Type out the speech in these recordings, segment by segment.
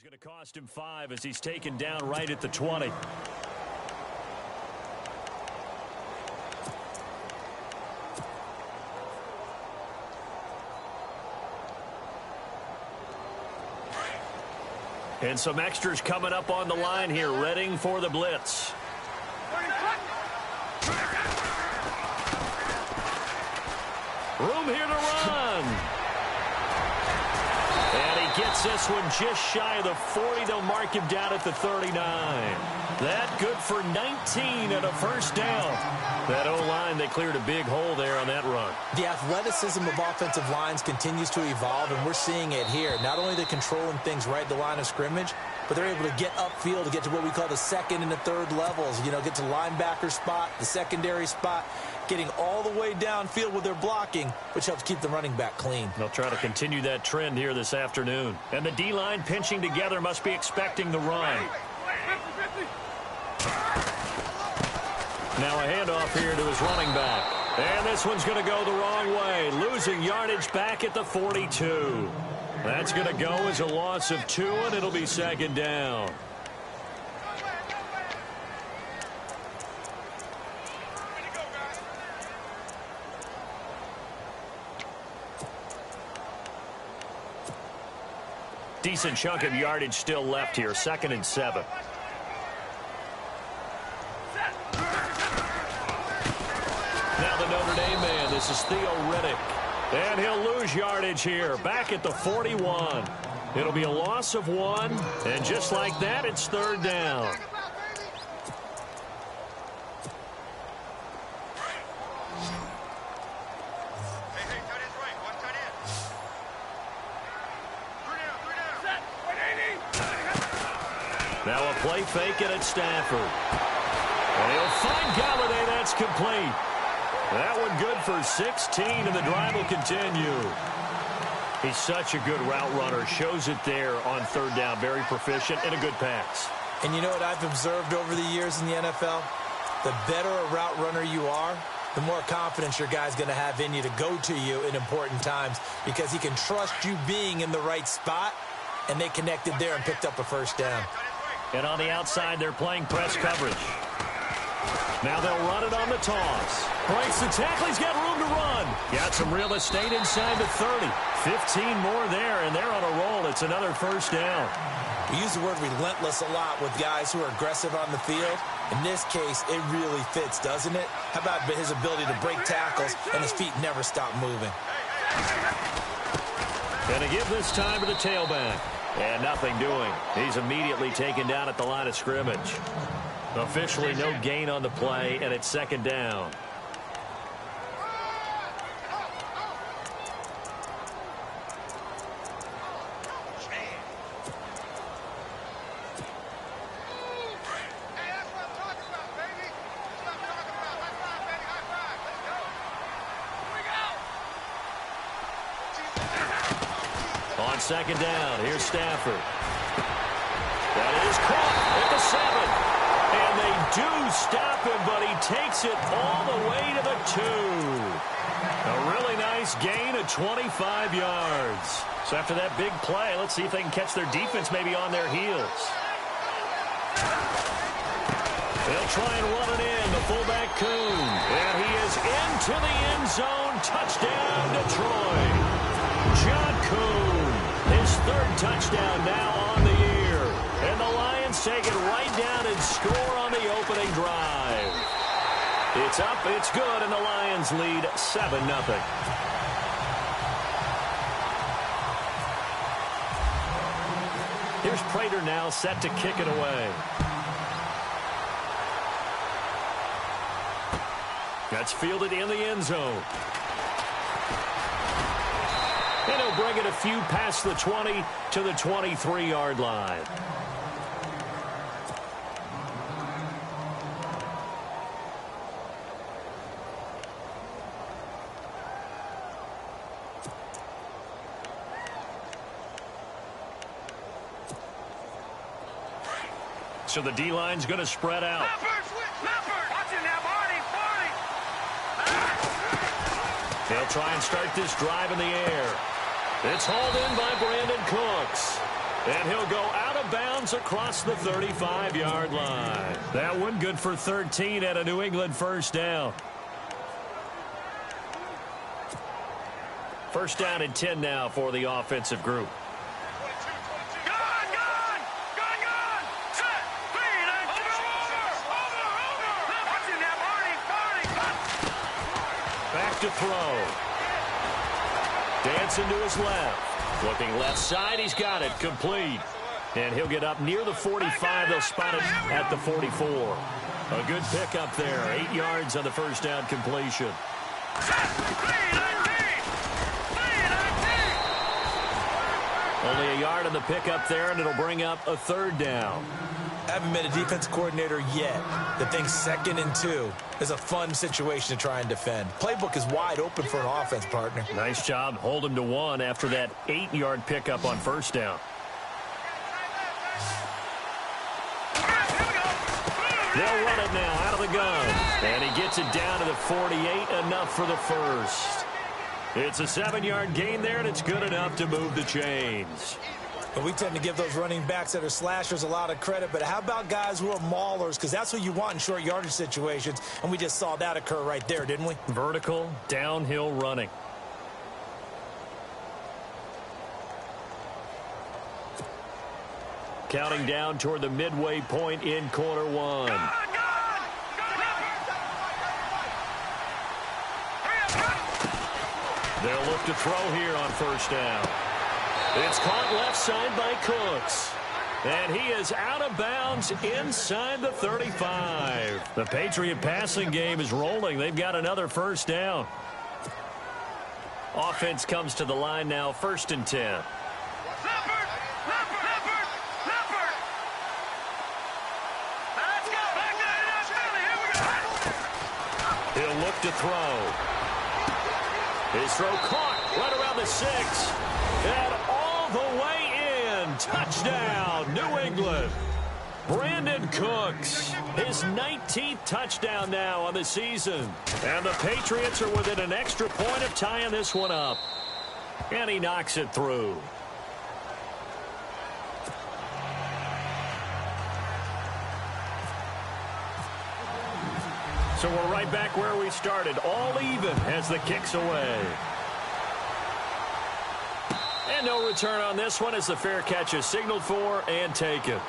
going to cost him 5 as he's taken down right at the 20. And some extras coming up on the line here, readying for the blitz. Room here to run. And he gets this one just shy of the 40. They'll mark him down at the 39. That good for 19 and a first down. That O-line, they cleared a big hole there on that run. The athleticism of offensive lines continues to evolve, and we're seeing it here. Not only they're controlling things right at the line of scrimmage, but they're able to get upfield to get to what we call the second and the third levels. You know, get to linebacker spot, the secondary spot, getting all the way downfield with their blocking, which helps keep the running back clean. They'll try to continue that trend here this afternoon. And the D-line pinching together must be expecting the run. Now a handoff here to his running back. And this one's going to go the wrong way, losing yardage back at the 42. That's going to go as a loss of 2, and it'll be second down. Decent chunk of yardage still left here, 2nd and 7. Now the Notre Dame man, this is Theo Riddick. And he'll lose yardage here, back at the 41. It'll be a loss of 1, and just like that, it's 3rd down. Now a play fake it at Stafford. And he'll find Galladay. That's complete. That one good for 16, and the drive will continue. He's such a good route runner. Shows it there on 3rd down. Very proficient and a good pass. And you know what I've observed over the years in the NFL? The better a route runner you are, the more confidence your guy's going to have in you to go to you in important times, because he can trust you being in the right spot, and they connected there and picked up a first down. And on the outside, they're playing press coverage. Now they'll run it on the toss. Breaks the tackle. He's got room to run. Got some real estate inside the 30. 15 more there, and they're on a roll. It's another first down. We use the word relentless a lot with guys who are aggressive on the field. In this case, it really fits, doesn't it? How about his ability to break tackles and his feet never stop moving? Going to give this time to the tailback. And nothing doing. He's immediately taken down at the line of scrimmage. Officially no gain on the play, and it's 2nd down. On 2nd down, here's Stafford. That is caught at the 7. And they do stop him, but he takes it all the way to the 2. A really nice gain of 25 yards. So after that big play, let's see if they can catch their defense maybe on their heels. They'll try and run it in, the fullback Kuhn. And he is into the end zone. Touchdown, Detroit. John Kuhn, his 3rd touchdown now on the year. And the Lions take it right down and score on the opening drive. It's up, it's good, and the Lions lead 7-0. Here's Prater now set to kick it away. That's fielded in the end zone. And he'll bring it a few past the 20 to the 23-yard line. So the D-line's going to spread out. They'll try and start this drive in the air. It's hauled in by Brandon Cooks. And he'll go out of of bounds across the 35-yard line. That one good for 13 at a New England first down. First down and 10 now for the offensive group. Back to throw. Dancing to his left. Looking left side. He's got it. Complete. And he'll get up near the 45. They'll spot it at the 44. A good pickup there. 8 yards on the first down completion. Only a yard on the pickup there, and it'll bring up a third down. I haven't met a defense coordinator yet that thinks 2nd and 2 is a fun situation to try and defend. Playbook is wide open for an offense, partner. Nice job. Hold him to 1 after that 8-yard pickup on first down. They'll run it now out of the gun. And he gets it down to the 48, enough for the first. It's a 7-yard gain there, and it's good enough to move the chains. And we tend to give those running backs that are slashers a lot of credit, but how about guys who are maulers? Because that's what you want in short yardage situations, and we just saw that occur right there, didn't we? Vertical, downhill running. Counting down toward the midway point in quarter 1. They'll look to throw here on first down. It's caught left side by Cooks. And he is out of bounds inside the 35. The Patriot passing game is rolling. They've got another first down. Offense comes to the line now, 1st and 10. He'll look to throw. His throw caught right around the 6. And all the way in. Touchdown, New England. Brandon Cooks, his 19th touchdown now on the season. And the Patriots are within an extra point of tying this one up. And he knocks it through. So we're right back where we started, all even as the kick's away. And no return on this one as the fair catch is signaled for and taken.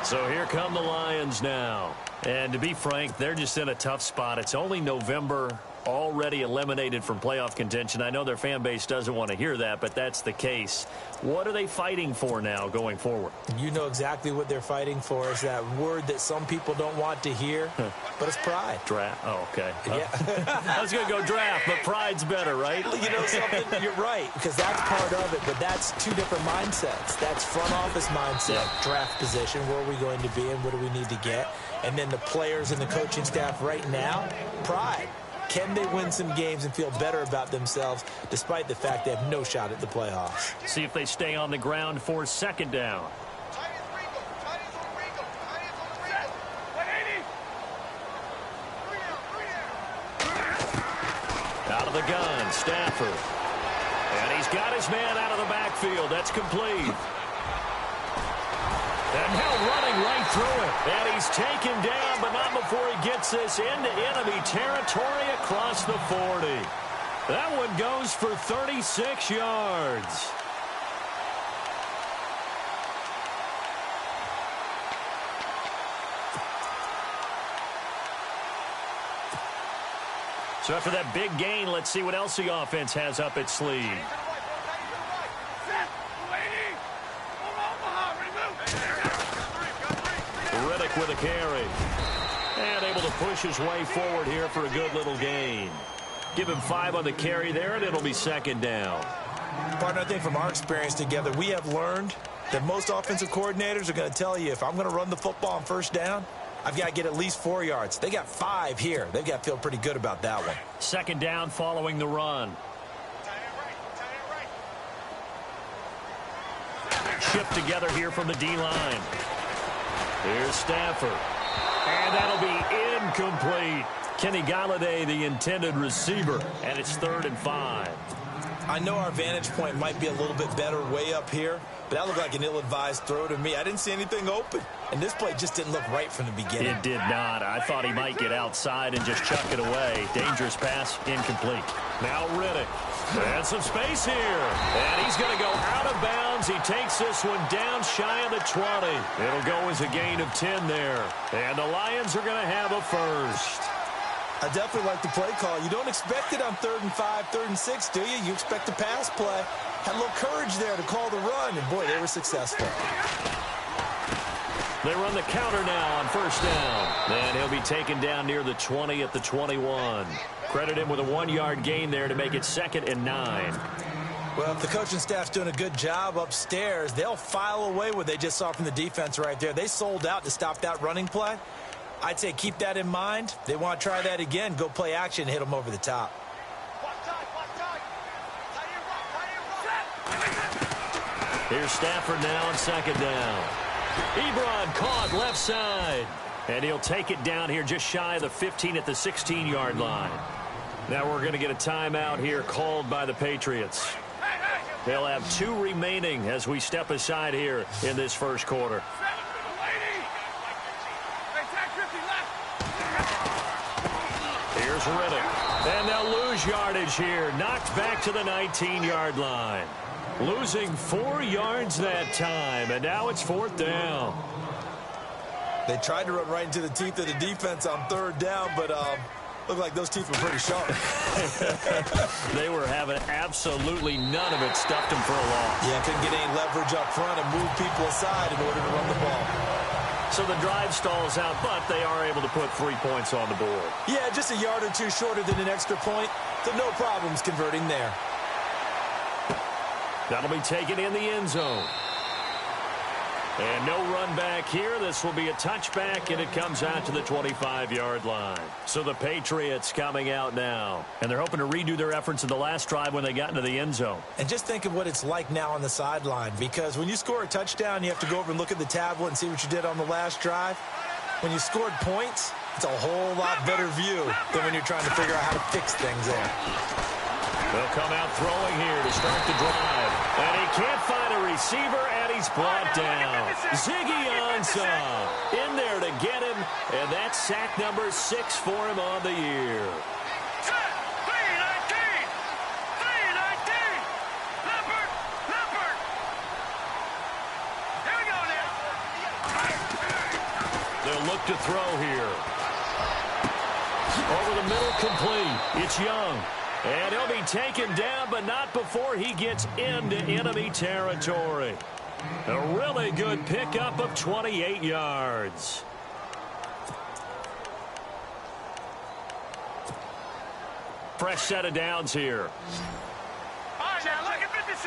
So here come the Lions now. And to be frank, they're just in a tough spot. It's only November, already eliminated from playoff contention. I know their fan base doesn't want to hear that, but that's the case. What are they fighting for now going forward? You know exactly what they're fighting for. Is that word that some people don't want to hear, but it's pride. Draft. Oh, okay. Yeah. I was going to go draft, but pride's better, right? You know something? You're right, because that's part of it, but that's two different mindsets. That's front office mindset, draft position, where are we going to be and what do we need to get? And then the players and the coaching staff right now, pride. Can they win some games and feel better about themselves despite the fact they have no shot at the playoffs? See if they stay on the ground for 2nd down. Out of the gun, Stafford. And he's got his man out of the backfield. That's complete. And now running right through it. And he's taken down, but not before he gets this into enemy territory across the 40. That one goes for 36 yards. So after that big gain, let's see what else the offense has up its sleeve. With a carry. And able to push his way forward here for a good little gain. Give him 5 on the carry there, and it'll be 2nd down. Partner, I think from our experience together, we have learned that most offensive coordinators are going to tell you, if I'm going to run the football on 1st down, I've got to get at least 4 yards. They got 5 here. They've got to feel pretty good about that one. 2nd down following the run. Shipped together here from the D-line. Here's Stafford. And that'll be incomplete. Kenny Galladay, the intended receiver. And it's 3rd and 5. I know our vantage point might be a little bit better way up here, but that looked like an ill-advised throw to me. I didn't see anything open, and this play just didn't look right from the beginning. It did not. I thought he might get outside and just chuck it away. Dangerous pass, incomplete. Now Riddick. And some space here. And he's going to go out of bounds. He takes this one down shy of the 20. It'll go as a gain of 10 there. And the Lions are going to have a first. I definitely like the play call. You don't expect it on 3rd and 5, 3rd and 6, do you? You expect a pass play. Had a little courage there to call the run, and boy, they were successful. They run the counter now on first down. And he'll be taken down near the 20 at the 21. Credit him with a 1-yard gain there to make it 2nd and 9. Well, if the coaching staff's doing a good job upstairs, they'll file away what they just saw from the defense right there. They sold out to stop that running play. I'd say keep that in mind. They want to try that again. Go play action and hit them over the top. Here's Stafford now on 2nd down. Ebron caught left side. And he'll take it down here just shy of the 15 at the 16-yard line. Now we're going to get a timeout here called by the Patriots. They'll have 2 remaining as we step aside here in this first quarter. Here's Riddick. And they'll lose yardage here. Knocked back to the 19-yard line. Losing 4 yards that time. And now it's 4th down. They tried to run right into the teeth of the defense on 3rd down, but looked like those teeth were pretty sharp. They were having absolutely none of it. Stuffed them for a loss. Yeah, couldn't get any leverage up front and move people aside in order to run the ball. So the drive stalls out, but they are able to put 3 points on the board. Yeah, just a yard or 2 shorter than an extra point, so no problems converting there. That'll be taken in the end zone. And no run back here. This will be a touchback, and it comes out to the 25-yard line. So the Patriots coming out now. And they're hoping to redo their efforts in the last drive when they got into the end zone. And just think of what it's like now on the sideline, because when you score a touchdown, you have to go over and look at the tablet and see what you did on the last drive. When you scored points, it's a whole lot better view than when you're trying to figure out how to fix things there. They'll come out throwing here to start the drive. And he can't find a receiver, and he's brought down. Ziggy Ansah in there to get him, and that's sack number 6 for him on the year. They'll look to throw here. Over the middle, complete. It's Young. And he'll be taken down, but not before he gets into enemy territory. A really good pickup of 28 yards. Fresh set of downs here. All right, now look at 56.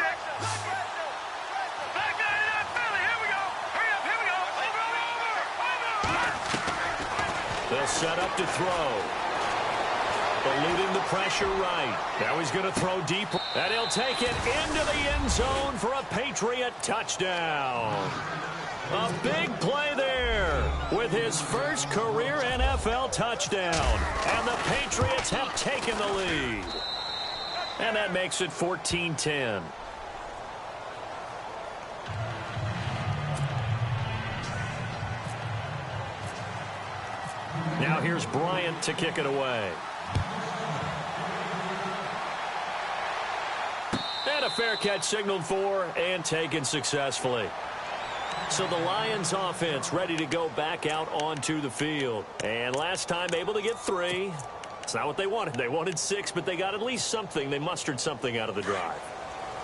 Back 99, Philly. Here we go. Hurry up, here we go. Over. They'll set up to throw. Eluding the pressure right. Now he's going to throw deep. And he'll take it into the end zone for a Patriot touchdown. A big play there with his first career NFL touchdown. And the Patriots have taken the lead. And that makes it 14-10. Now here's Bryant to kick it away. And a fair catch signaled for and taken successfully. So the Lions offense ready to go back out onto the field. And last time able to get 3. It's not what they wanted. They wanted 6, but they got at least something. They mustered something out of the drive.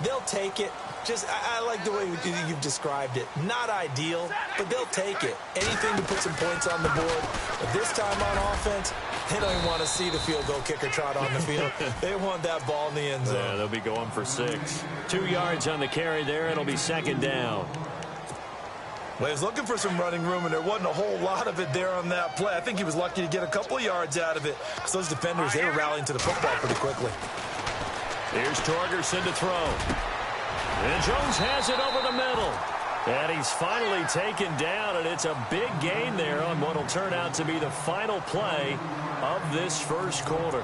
They'll take it. I like the way you've described it. Not ideal, but they'll take it. Anything to put some points on the board. But this time on offense, they don't even want to see the field goal kicker trot on the field. They want that ball in the end zone. Yeah, they'll be going for 6. 2 yards on the carry there. It'll be 2nd down. Well, he was looking for some running room, and there wasn't a whole lot of it there on that play. I think he was lucky to get a couple of yards out of it, because those defenders, they were rallying to the football pretty quickly. Here's Torgerson to throw. And Jones has it over the middle. And he's finally taken down, and it's a big gain there on what will turn out to be the final play of this first quarter.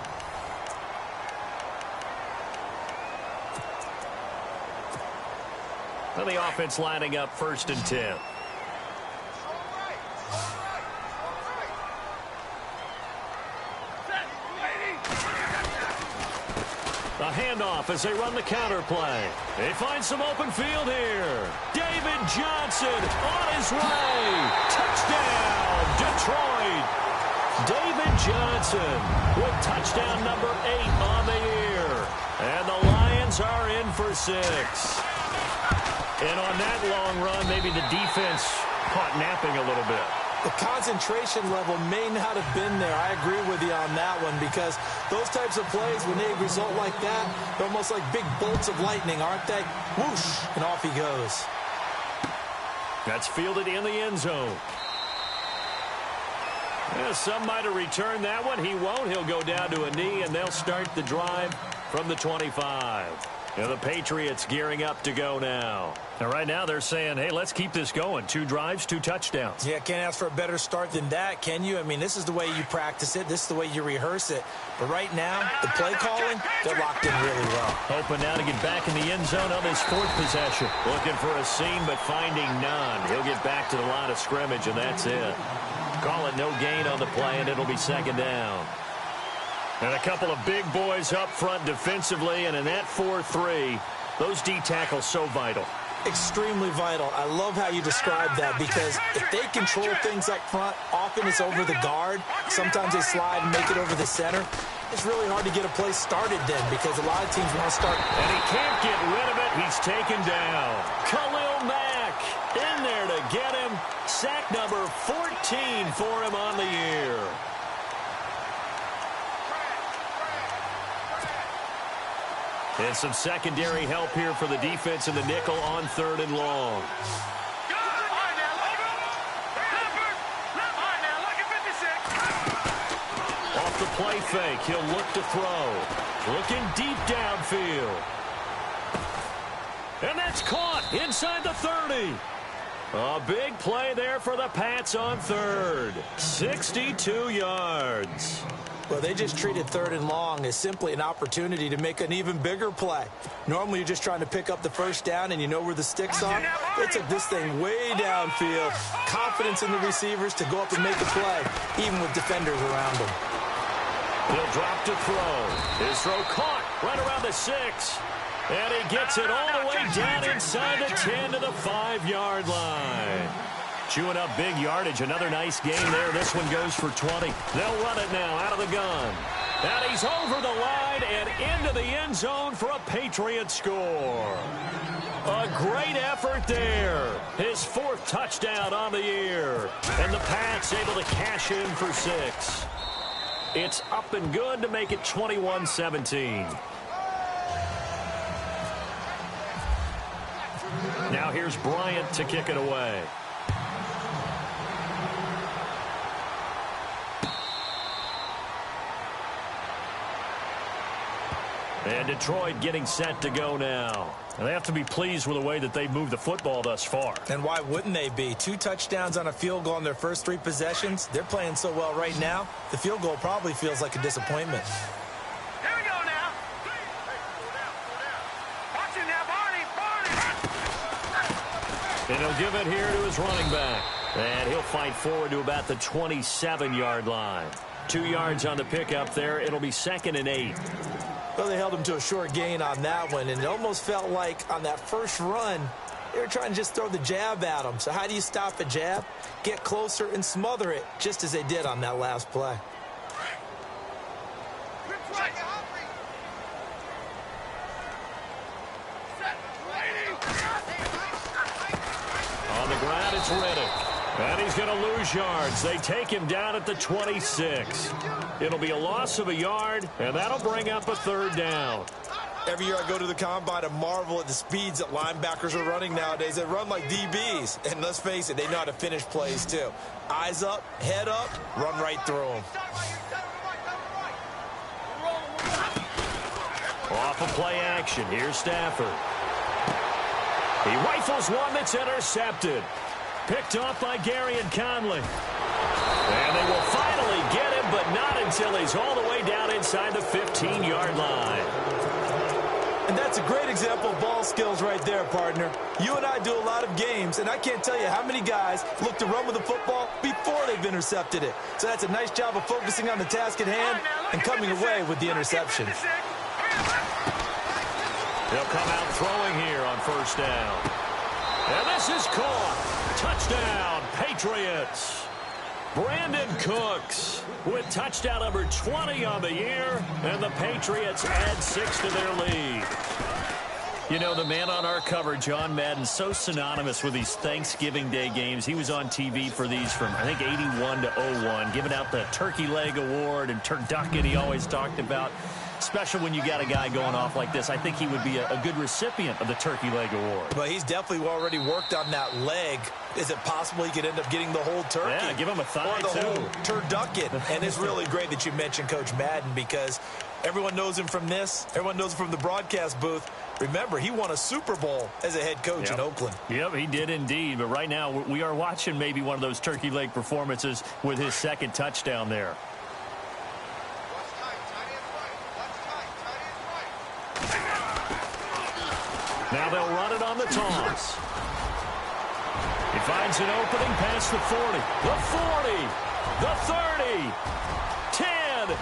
And the offense lining up 1st and 10. A handoff as they run the counter play. They find some open field here. David Johnson on his way. Touchdown, Detroit. David Johnson with touchdown number 8 on the year. And the Lions are in for 6. And on that long run, maybe the defense caught napping a little bit. The concentration level may not have been there. I agree with you on that one because those types of plays, when they result like that, they're almost like big bolts of lightning, aren't they? Whoosh, and off he goes. That's fielded in the end zone. Yeah, some might have returned that one. He won't. He'll go down to a knee, and they'll start the drive from the 25. And the Patriots gearing up to go now. And right now they're saying, hey, let's keep this going. 2 drives, 2 touchdowns. Yeah, can't ask for a better start than that, can you? I mean, this is the way you practice it. This is the way you rehearse it. But right now, the play calling, they're locked in really well. Hoping now to get back in the end zone on this 4th possession. Looking for a seam, but finding none. He'll get back to the line of scrimmage, and that's it. Call it no gain on the play, and it'll be 2nd down. And a couple of big boys up front defensively, and in that 4-3, those D tackles so vital. Extremely vital. I love how you describe that because if they control things up front, often it's over the guard. Sometimes they slide and make it over the center. It's really hard to get a play started then because a lot of teams want to start. And he can't get rid of it. He's taken down. Khalil Mack in there to get him. Sack number 14 for him on the year. And some secondary help here for the defense in the nickel on 3rd and long. Off the play fake, he'll look to throw. Looking deep downfield. And that's caught inside the 30. A big play there for the Pats on 3rd. 62 yards. Well, they just treated 3rd and long as simply an opportunity to make an even bigger play. Normally, you're just trying to pick up the 1st down, and you know where the sticks are. They took this thing way downfield. Confidence in the receivers to go up and make a play, even with defenders around them. He'll drop to throw. His throw caught right around the 6. And he gets it all the way down inside the 10 to the 5-yard line. Chewing up big yardage. Another nice game there. This one goes for 20. They'll run it now out of the gun. And he's over the line and into the end zone for a Patriot score. A great effort there. His 4th touchdown on the year. And the Pats able to cash in for 6. It's up and good to make it 21-17. Now here's Bryant to kick it away. And Detroit getting set to go now. And they have to be pleased with the way that they've moved the football thus far. And why wouldn't they be? 2 touchdowns on a field goal in their first 3 possessions. They're playing so well right now, the field goal probably feels like a disappointment. Here we go now. Watch it now, Barney. And he'll give it here to his running back. And he'll fight forward to about the 27-yard line. 2 yards on the pickup there. It'll be 2nd and 8. Well, they held him to a short gain on that one, and it almost felt like on that first run, they were trying to just throw the jab at him. So how do you stop a jab? Get closer and smother it, just as they did on that last play. On the ground, it's Riddick. And he's going to lose yards. They take him down at the 26. It'll be a loss of a yard, and that'll bring up a 3rd down. Every year I go to the combine and marvel at the speeds that linebackers are running nowadays. They run like DBs. And let's face it, they know how to finish plays too. Eyes up, head up, run right through them. Off of play action. Here's Stafford. He rifles one that's intercepted. Picked off by Gary and Conley. And they will finally get him, but not until he's all the way down inside the 15-yard line. And that's a great example of ball skills right there, partner. You and I do a lot of games, and I can't tell you how many guys look to run with the football before they've intercepted it. So that's a nice job of focusing on the task at hand and coming away with the interception. They'll come out throwing here on first down. And this is caught. Touchdown, Patriots. Brandon Cooks with touchdown number 20 on the year, and the Patriots add 6 to their lead. You know, the man on our cover, John Madden, so synonymous with these Thanksgiving Day games. He was on TV for these from, I think, 81 to 01, giving out the Turkey Leg Award and turducken he always talked about. Special when you got a guy going off like this. I think he would be a good recipient of the Turkey Leg Award. But he's definitely already worked on that leg. Is it possible he could end up getting the whole turkey? Yeah, give him a thigh, or the too. whole turducken. And it's really great that you mentioned Coach Madden, because everyone knows him from this. Everyone knows him from the broadcast booth. Remember, he won a Super Bowl as a head coach in Oakland. Yep, he did indeed. But right now, we are watching maybe one of those turkey leg performances with his second touchdown there. Now they'll run it on the toss. He finds an opening past the 40, the 40, the 30, 10,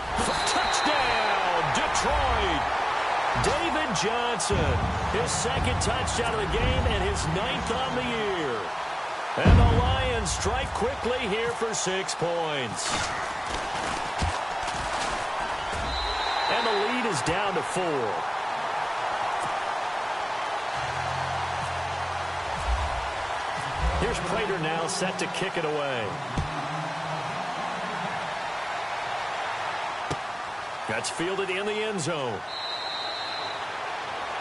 touchdown, Detroit. David Johnson, his second touchdown of the game and his 9th on the year. And the Lions strike quickly here for 6 points. And the lead is down to 4. Here's Prater now set to kick it away. That's fielded in the end zone.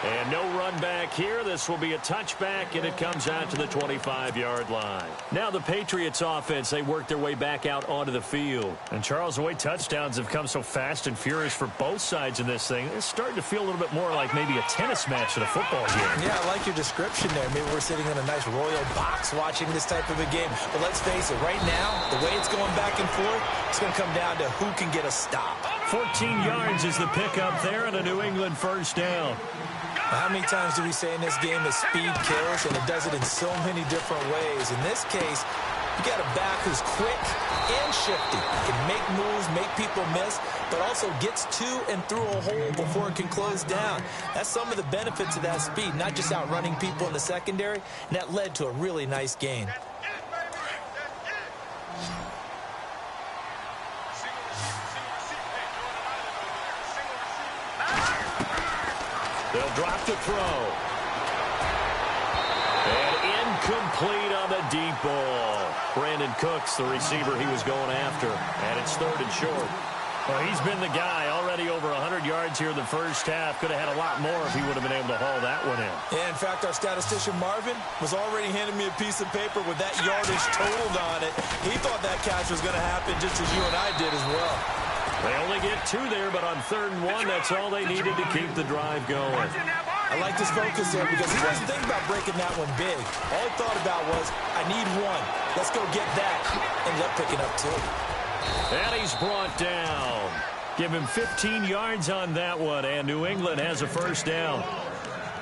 And no run back here. This will be a touchback, and it comes out to the 25-yard line. Now the Patriots offense, they work their way back out onto the field. And Charles, the way touchdowns have come so fast and furious for both sides in this thing, it's starting to feel a little bit more like maybe a tennis match than a football game. Yeah, I like your description there. Maybe we're sitting in a nice royal box watching this type of a game. But let's face it, right now, the way it's going back and forth, it's going to come down to who can get a stop. 14 yards is the pickup there, and a New England first down. How many times do we say in this game that speed kills, and it does it in so many different ways? In this case, you got a back who's quick and shifty. Can make moves, make people miss, but also gets to and through a hole before it can close down. That's some of the benefits of that speed, not just outrunning people in the secondary, and that led to a really nice gain. They'll drop to throw. And incomplete on the deep ball. Brandon Cooks, the receiver he was going after. And it's 3rd and short. Well, he's been the guy already over 100 yards here in the first half. Could have had a lot more if he would have been able to haul that one in. Yeah, in fact, our statistician Marvin was already handing me a piece of paper with that yardage totaled on it. He thought that catch was going to happen just as you and I did as well. They only get 2 there, but on 3rd and 1, that's all they needed to keep the drive going. I like this focus there because he wasn't thinking about breaking that one big. All he thought about was, I need 1. Let's go get that. Ended up picking up 2. And he's brought down. Give him 15 yards on that one, and New England has a first down.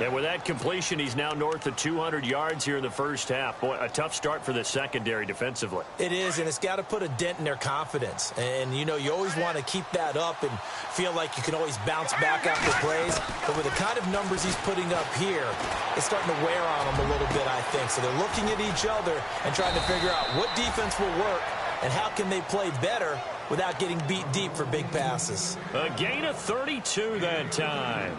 And with that completion, he's now north of 200 yards here in the first half. Boy, a tough start for the secondary defensively. It is, and it's got to put a dent in their confidence. And, you know, you always want to keep that up and feel like you can always bounce back after plays. But with the kind of numbers he's putting up here, it's starting to wear on them a little bit, I think. So they're looking at each other and trying to figure out what defense will work and how can they play better without getting beat deep for big passes. A gain of 32 that time.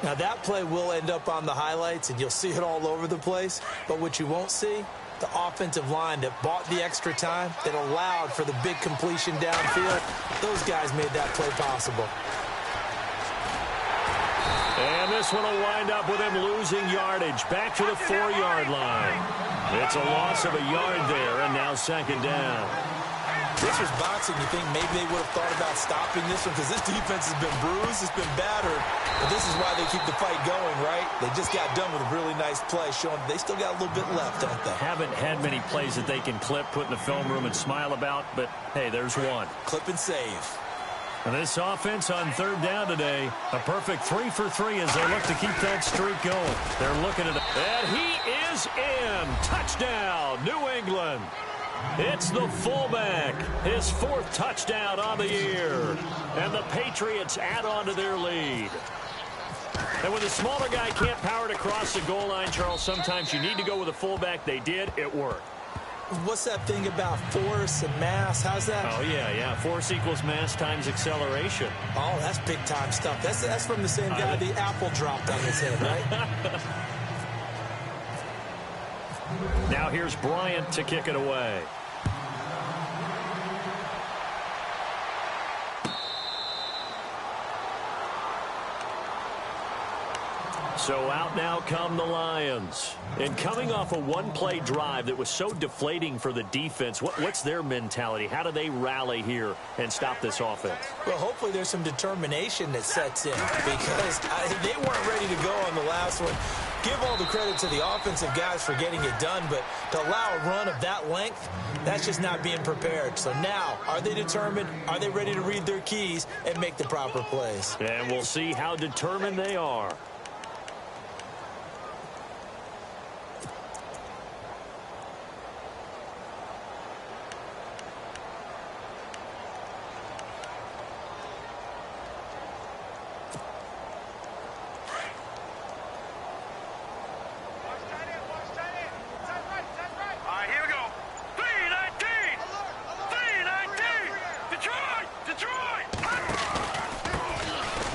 Now, that play will end up on the highlights, and you'll see it all over the place. But what you won't see, the offensive line that bought the extra time, that allowed for the big completion downfield, those guys made that play possible. And this one will wind up with him losing yardage back to the 4-yard line. It's a loss of a yard there, and now 2nd down. This was boxing. You think maybe they would have thought about stopping this one because this defense has been bruised, it's been battered, but this is why they keep the fight going, right? They just got done with a really nice play, showing they still got a little bit left, don't they? Haven't had many plays that they can clip, put in the film room, and smile about, but hey, there's one. Clip and save. And this offense on third down today, a perfect 3 for 3 as they look to keep that streak going. They're looking at it. And he is in. Touchdown, New England. It's the fullback, his 4th touchdown on the year. And the Patriots add on to their lead. And when the smaller guy can't power it across the goal line, Charles, sometimes you need to go with a fullback. They did. It worked. What's that thing about force and mass? How's that? Oh, yeah. Force equals mass times acceleration. Oh, that's big-time stuff. That's from the same guy the apple dropped on his head, right? Now here's Bryant to kick it away. So out now come the Lions. And coming off a one-play drive that was so deflating for the defense, what's their mentality? How do they rally here and stop this offense? Well, hopefully there's some determination that sets in because they weren't ready to go on the last one. Give all the credit to the offensive guys for getting it done, but to allow a run of that length, that's just not being prepared. So now, are they determined? Are they ready to read their keys and make the proper plays? And we'll see how determined they are.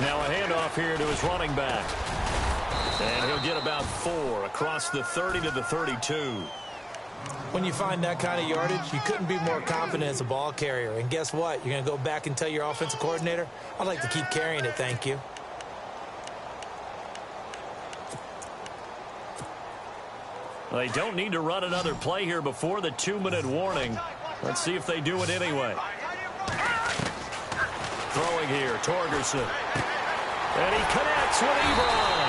Now a handoff here to his running back. And he'll get about 4 across the 30 to the 32. When you find that kind of yardage, you couldn't be more confident as a ball carrier. And guess what? You're going to go back and tell your offensive coordinator, I'd like to keep carrying it, thank you. They don't need to run another play here before the 2-minute warning. Let's see if they do it anyway. Throwing here, Torgerson. And he connects with Ebron.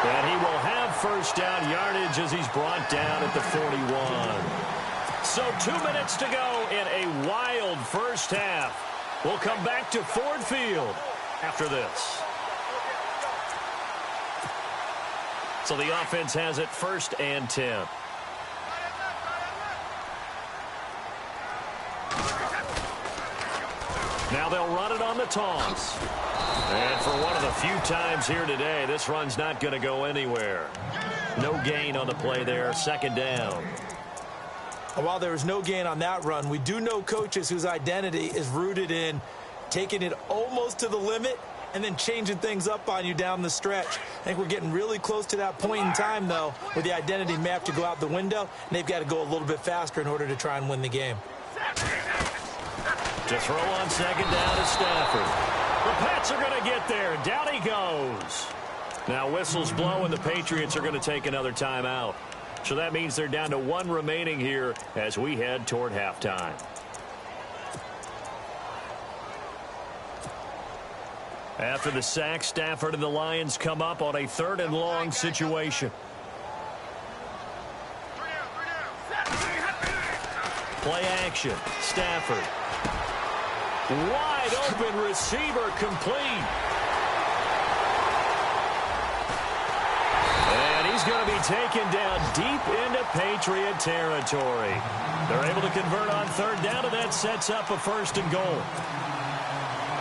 And he will have first down yardage as he's brought down at the 41. So 2 minutes to go in a wild first half. We'll come back to Ford Field after this. So the offense has it 1st and 10. Now they'll run it on the toss. And for one of the few times here today, this run's not going to go anywhere. No gain on the play there, 2nd down. While there was no gain on that run, we do know coaches whose identity is rooted in taking it almost to the limit and then changing things up on you down the stretch. I think we're getting really close to that point in time, though, where the identity may have to go out the window, and they've got to go a little bit faster in order to try and win the game. To throw on 2nd down to Stafford. The Pats are going to get there. Down he goes. Now whistles blow, and the Patriots are going to take another timeout. So that means they're down to 1 remaining here as we head toward halftime. After the sack, Stafford and the Lions come up on a 3rd and long situation. Play action. Stafford. Wide open receiver complete. And he's going to be taken down deep into Patriot territory. They're able to convert on 3rd down, and that sets up a 1st and goal.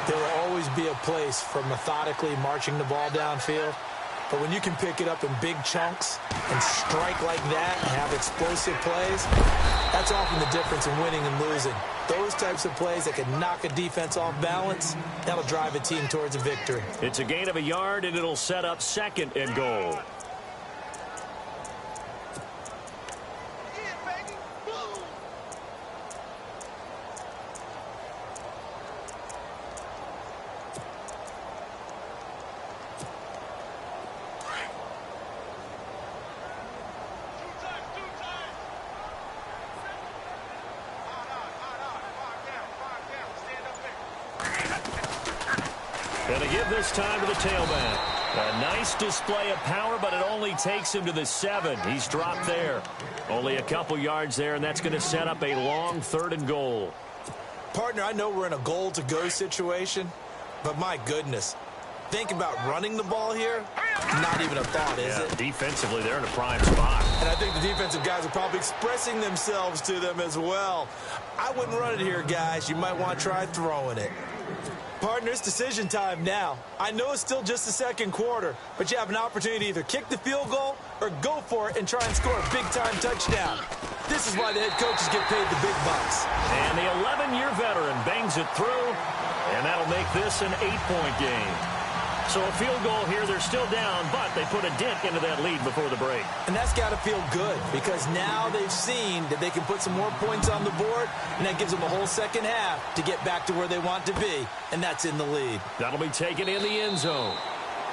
There will always be a place for methodically marching the ball downfield. But when you can pick it up in big chunks and strike like that and have explosive plays, that's often the difference in winning and losing. Those types of plays that can knock a defense off balance, that'll drive a team towards a victory. It's a gain of a yard, and it'll set up 2nd and goal. Going to give this time to the tailback. A nice display of power, but it only takes him to the 7. He's dropped there. Only a couple yards there, and that's going to set up a long 3rd and goal. Partner, I know we're in a goal-to-go situation, but my goodness, think about running the ball here. Not even a thought, is it? Defensively, they're in a prime spot. And I think the defensive guys are probably expressing themselves to them as well. I wouldn't run it here, guys. You might want to try throwing it. Partner, it's decision time now. I know it's still just the second quarter, but you have an opportunity to either kick the field goal or go for it and try and score a big-time touchdown. This is why the head coaches get paid the big bucks. And the 11-year veteran bangs it through, and that'll make this an 8-point game. So a field goal here, they're still down, but they put a dent into that lead before the break. And that's got to feel good because now they've seen that they can put some more points on the board, and that gives them a whole second half to get back to where they want to be, and that's in the lead. That'll be taken in the end zone.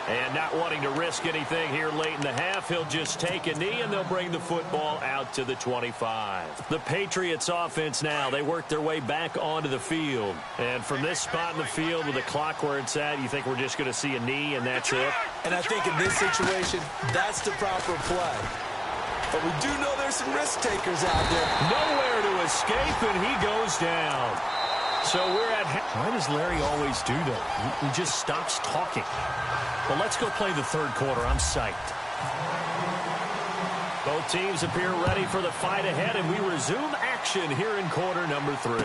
And not wanting to risk anything here late in the half, he'll just take a knee, and they'll bring the football out to the 25. The Patriots offense now, they work their way back onto the field. And from this spot in the field with the clock where it's at, you think we're just going to see a knee and that's it? And I think in this situation, that's the proper play. But we do know there's some risk takers out there. Nowhere to escape, and he goes down. So we're at... Why does Larry always do that? He just stops talking. Well, let's go play the third quarter. I'm psyched. Both teams appear ready for the fight ahead, and we resume action here in quarter number 3.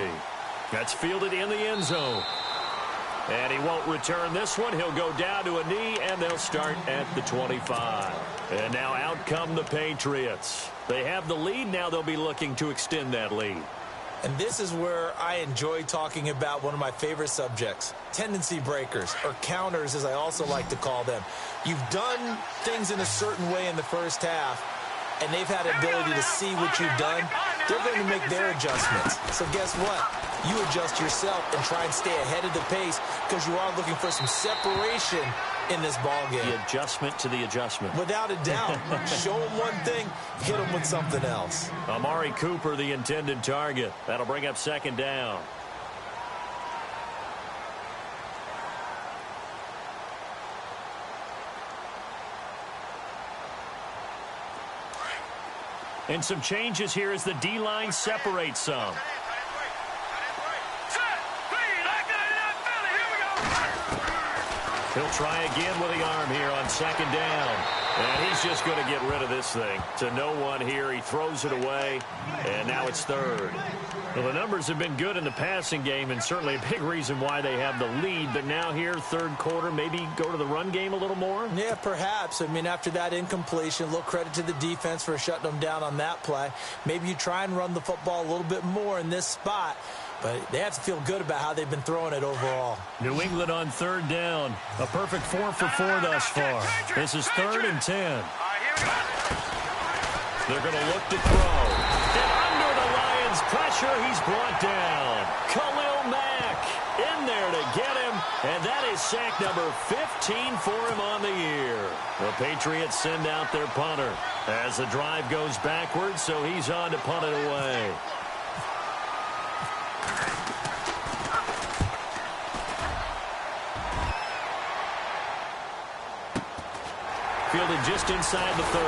That's fielded in the end zone. And he won't return this one. He'll go down to a knee, and they'll start at the 25. And now out come the Patriots. They have the lead. Now they'll be looking to extend that lead. And this is where I enjoy talking about one of my favorite subjects, tendency breakers, or counters as I also like to call them. You've done things in a certain way in the first half, and they've had the ability to see what you've done. They're going to make their adjustments. So guess what? You adjust yourself and try and stay ahead of the pace because you are looking for some separation in this ball game. The adjustment to the adjustment. Without a doubt. Show them one thing, hit them with something else. Amari Cooper, the intended target. That'll bring up second down. And some changes here as the D-line separates some. He'll try again with the arm here on second down. And he's just going to get rid of this thing. To no one here. He throws it away. And now it's third. Well, the numbers have been good in the passing game, and certainly a big reason why they have the lead. But now here, third quarter, maybe go to the run game a little more? Yeah, perhaps. I mean, after that incompletion, a little credit to the defense for shutting them down on that play. Maybe you try and run the football a little bit more in this spot. But they have to feel good about how they've been throwing it overall. New England on third down. A perfect 4 for 4 thus far. This is 3rd and 10. They're going to look to throw. And under the Lions' pressure, he's brought down. Khalil Mack in there to get him. And that is sack number 15 for him on the year. The Patriots send out their punter as the drive goes backwards, so he's on to punt it away. Fielded just inside the 30.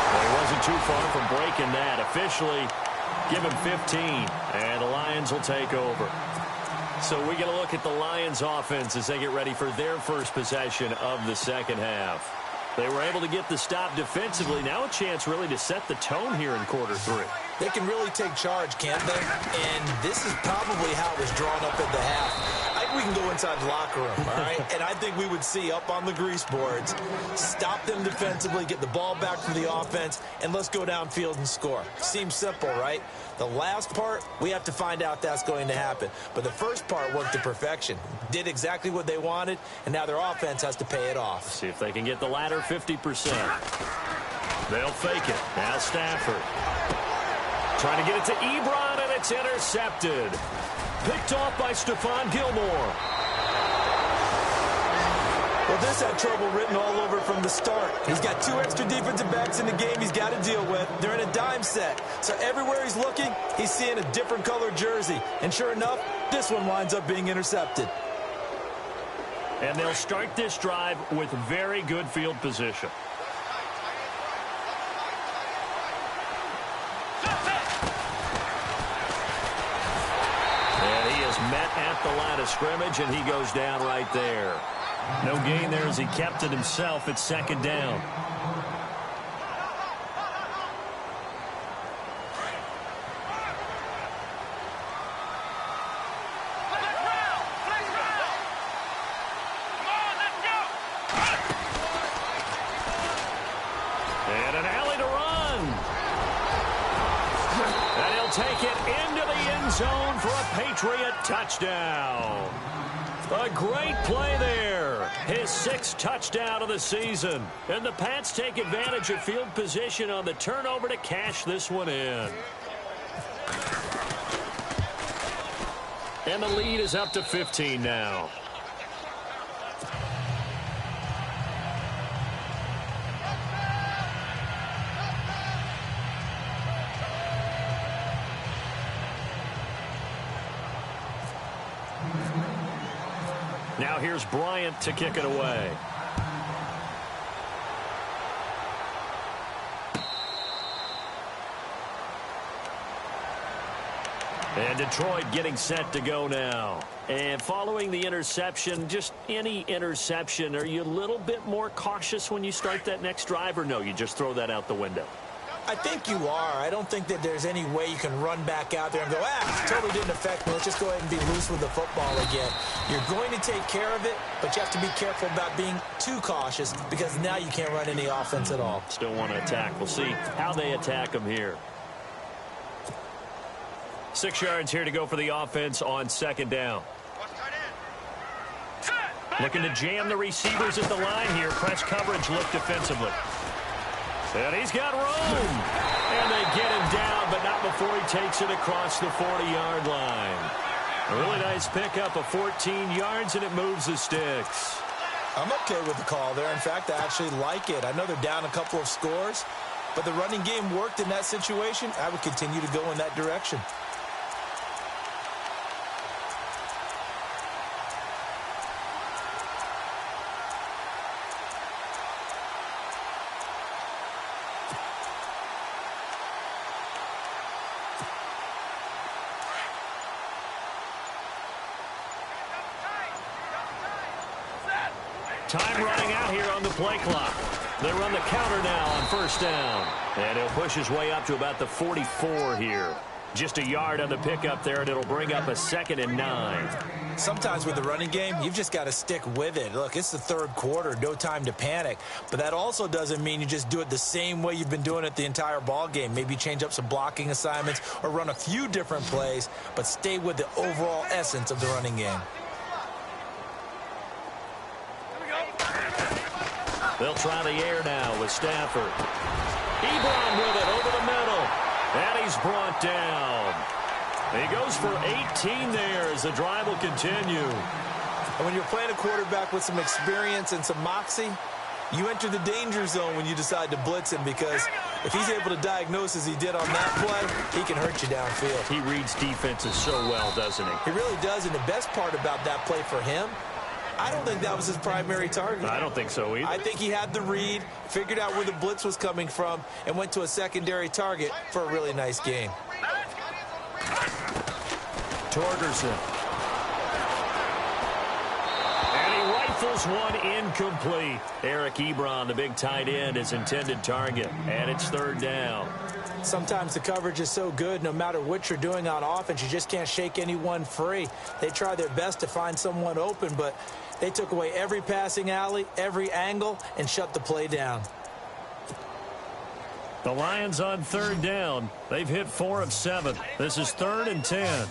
Well, he wasn't too far from breaking that. Officially, give him 15, and the Lions will take over. So we get a look at the Lions offense as they get ready for their first possession of the second half. They were able to get the stop defensively. Now a chance really to set the tone here in quarter 3. They can really take charge, can't they? And this is probably how it was drawn up in the half. I think we can go inside the locker room, all right? And I think we would see up on the grease boards, stop them defensively, get the ball back from the offense, and let's go downfield and score. Seems simple, right? The last part, we have to find out that's going to happen. But the first part worked to perfection. Did exactly what they wanted, and now their offense has to pay it off. See if they can get the latter 50%. They'll fake it. Now Stafford. Trying to get it to Ebron, and it's intercepted. Picked off by Stephon Gilmore. Well, this had trouble written all over from the start. He's got 2 extra defensive backs in the game he's got to deal with. They're in a dime set. So everywhere he's looking, he's seeing a different color jersey. And sure enough, this one winds up being intercepted. And they'll start this drive with very good field position. at the line of scrimmage, and he goes down right there. No gain there as he kept it himself at second down. And an alley to run. And he'll take it into the end zone for a Patriot touchdown. A great play there. His 6th touchdown of the season. And the Pats take advantage of field position on the turnover to cash this one in. And the lead is up to 15 now. Now here's Bryant to kick it away. And Detroit getting set to go now. And following the interception, just any interception, are you a little bit more cautious when you start that next drive, or no, you just throw that out the window? I think you are. I don't think that there's any way you can run back out there and go, totally didn't affect me. Let's just go ahead and be loose with the football again. You're going to take care of it, but you have to be careful about being too cautious because now you can't run any offense at all. Still want to attack. We'll see how they attack them here. 6 yards here to go for the offense on second down. Looking to jam the receivers at the line here. Press coverage look defensively. And he's got room. And they get him down, but not before he takes it across the 40-yard line. A really nice pickup of 14 yards, and it moves the sticks. I'm okay with the call there. In fact, I actually like it. I know they're down a couple of scores, but the running game worked in that situation. I would continue to go in that direction. Time running out here on the play clock. They run the counter now on first down. And he'll push his way up to about the 44 here. Just a yard on the pickup there, and it'll bring up a 2nd and 9. Sometimes with the running game, you've just got to stick with it. Look, it's the third quarter, no time to panic. But that also doesn't mean you just do it the same way you've been doing it the entire ball game. Maybe change up some blocking assignments or run a few different plays, but stay with the overall essence of the running game. They'll try the air now with Stafford. Ebron with it over the middle. And he's brought down. He goes for 18 there as the drive will continue. And when you're playing a quarterback with some experience and some moxie, you enter the danger zone when you decide to blitz him, because if he's able to diagnose as he did on that play, he can hurt you downfield. He reads defenses so well, doesn't he? He really does, and the best part about that play for him, I don't think that was his primary target. I don't think so either. I think he had the read, figured out where the blitz was coming from, and went to a secondary target for a really nice gain. Torgerson. And he rifles one incomplete. Eric Ebron, the big tight end, his intended target. And it's third down. Sometimes the coverage is so good, no matter what you're doing on offense, you just can't shake anyone free. They try their best to find someone open, but they took away every passing alley, every angle, and shut the play down. The Lions on third down. They've hit 4 of 7. This is 3rd and 10.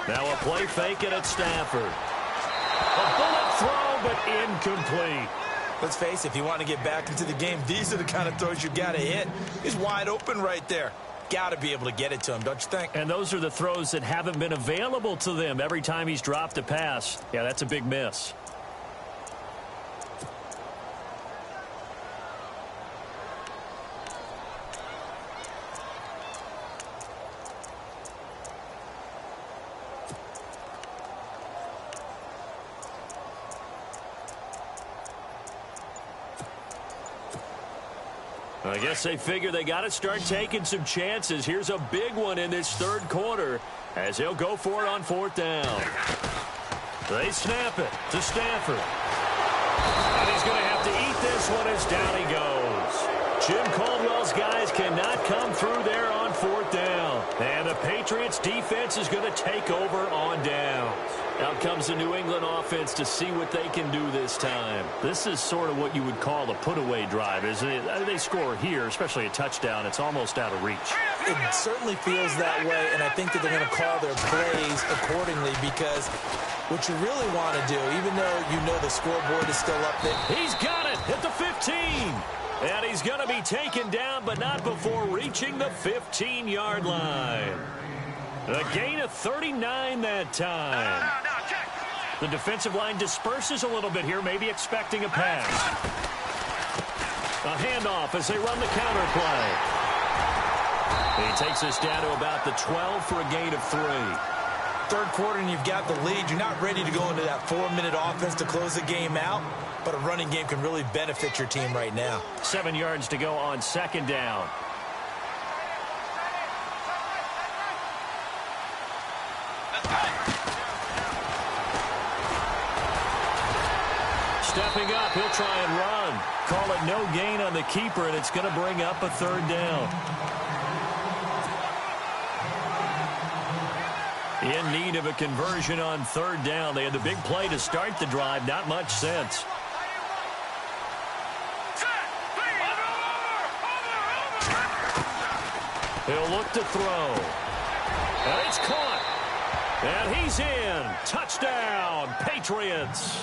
Now a play fake it at Stafford. A bullet throw, but incomplete. Let's face it, if you want to get back into the game, these are the kind of throws you got to hit. He's wide open right there. Got to be able to get it to him, don't you think? And those are the throws that haven't been available to them every time he's dropped a pass. Yeah, that's a big miss. I guess they figure they got to start taking some chances. Here's a big one in this third quarter as they'll go for it on fourth down. They snap it to Stafford. And he's going to have to eat this one as down he goes. Jim Caldwell's guys cannot come through there on fourth down. And the Patriots defense is going to take over on downs. Out comes the New England offense to see what they can do this time. This is sort of what you would call a put-away drive, isn't it? They score here, especially a touchdown. It's almost out of reach. It certainly feels that way, and I think that they're going to call their plays accordingly because what you really want to do, even though you know the scoreboard is still up there. He's got it at the 15. And he's going to be taken down, but not before reaching the 15-yard line. A gain of 39 that time. The defensive line disperses a little bit here, maybe expecting a pass. A handoff as they run the counter play. He takes us down to about the 12 for a gain of 3. Third quarter and you've got the lead. You're not ready to go into that 4-minute offense to close the game out, but a running game can really benefit your team right now. 7 yards to go on second down. Stepping up, he'll try and run. Call it no gain on the keeper, and it's going to bring up a third down. In need of a conversion on third down. They had the big play to start the drive. Not much sense. He'll look to throw. And it's caught. And he's in. Touchdown, Patriots.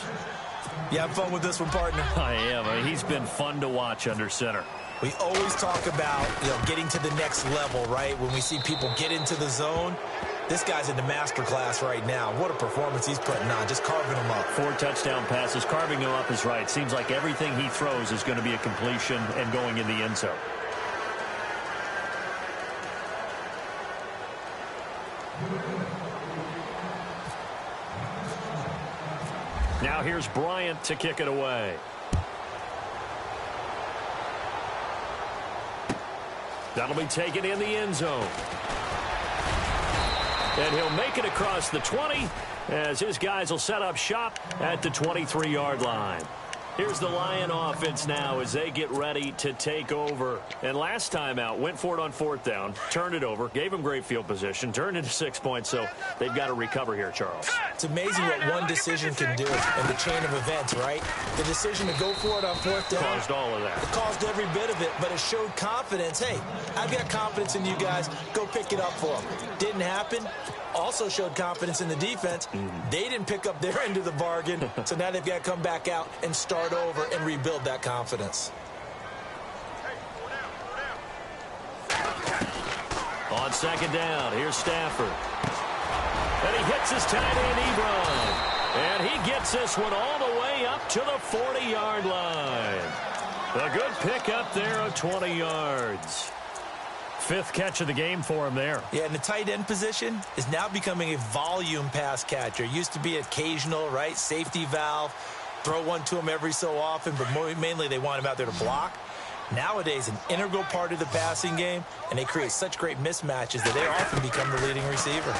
You have fun with this one, partner? I am. He's been fun to watch under center. We always talk about, getting to the next level, right? When we see people get into the zone, this guy's in the master class right now. What a performance he's putting on, just carving them up. 4 touchdown passes. Carving them up is right. Seems like everything he throws is going to be a completion and going in the end zone. Now here's Bryant to kick it away. That'll be taken in the end zone. And he'll make it across the 20 as his guys will set up shop at the 23-yard line. Here's the Lion offense now as they get ready to take over. And last time out, went for it on fourth down, turned it over, gave them great field position, turned into 6 points, so they've got to recover here, Charles. It's amazing what one decision can do in the chain of events, right? The decision to go for it on fourth down. Caused all of that. It caused every bit of it, but it showed confidence. Hey, I've got confidence in you guys. Go pick it up for them. Didn't happen. Also showed confidence in the defense. They didn't pick up their end of the bargain, so now they've got to come back out and start over and rebuild that confidence. On second down, here's Stafford. And he hits his tight end, Ebron. And he gets this one all the way up to the 40-yard line. A good pick up there of 20 yards. 5th catch of the game for him there. Yeah, and the tight end position is now becoming a volume pass catcher. Used to be occasional, right? Safety valve. Throw one to him every so often, but mainly they want him out there to block. Nowadays, an integral part of the passing game, and they create such great mismatches that they often become the leading receiver.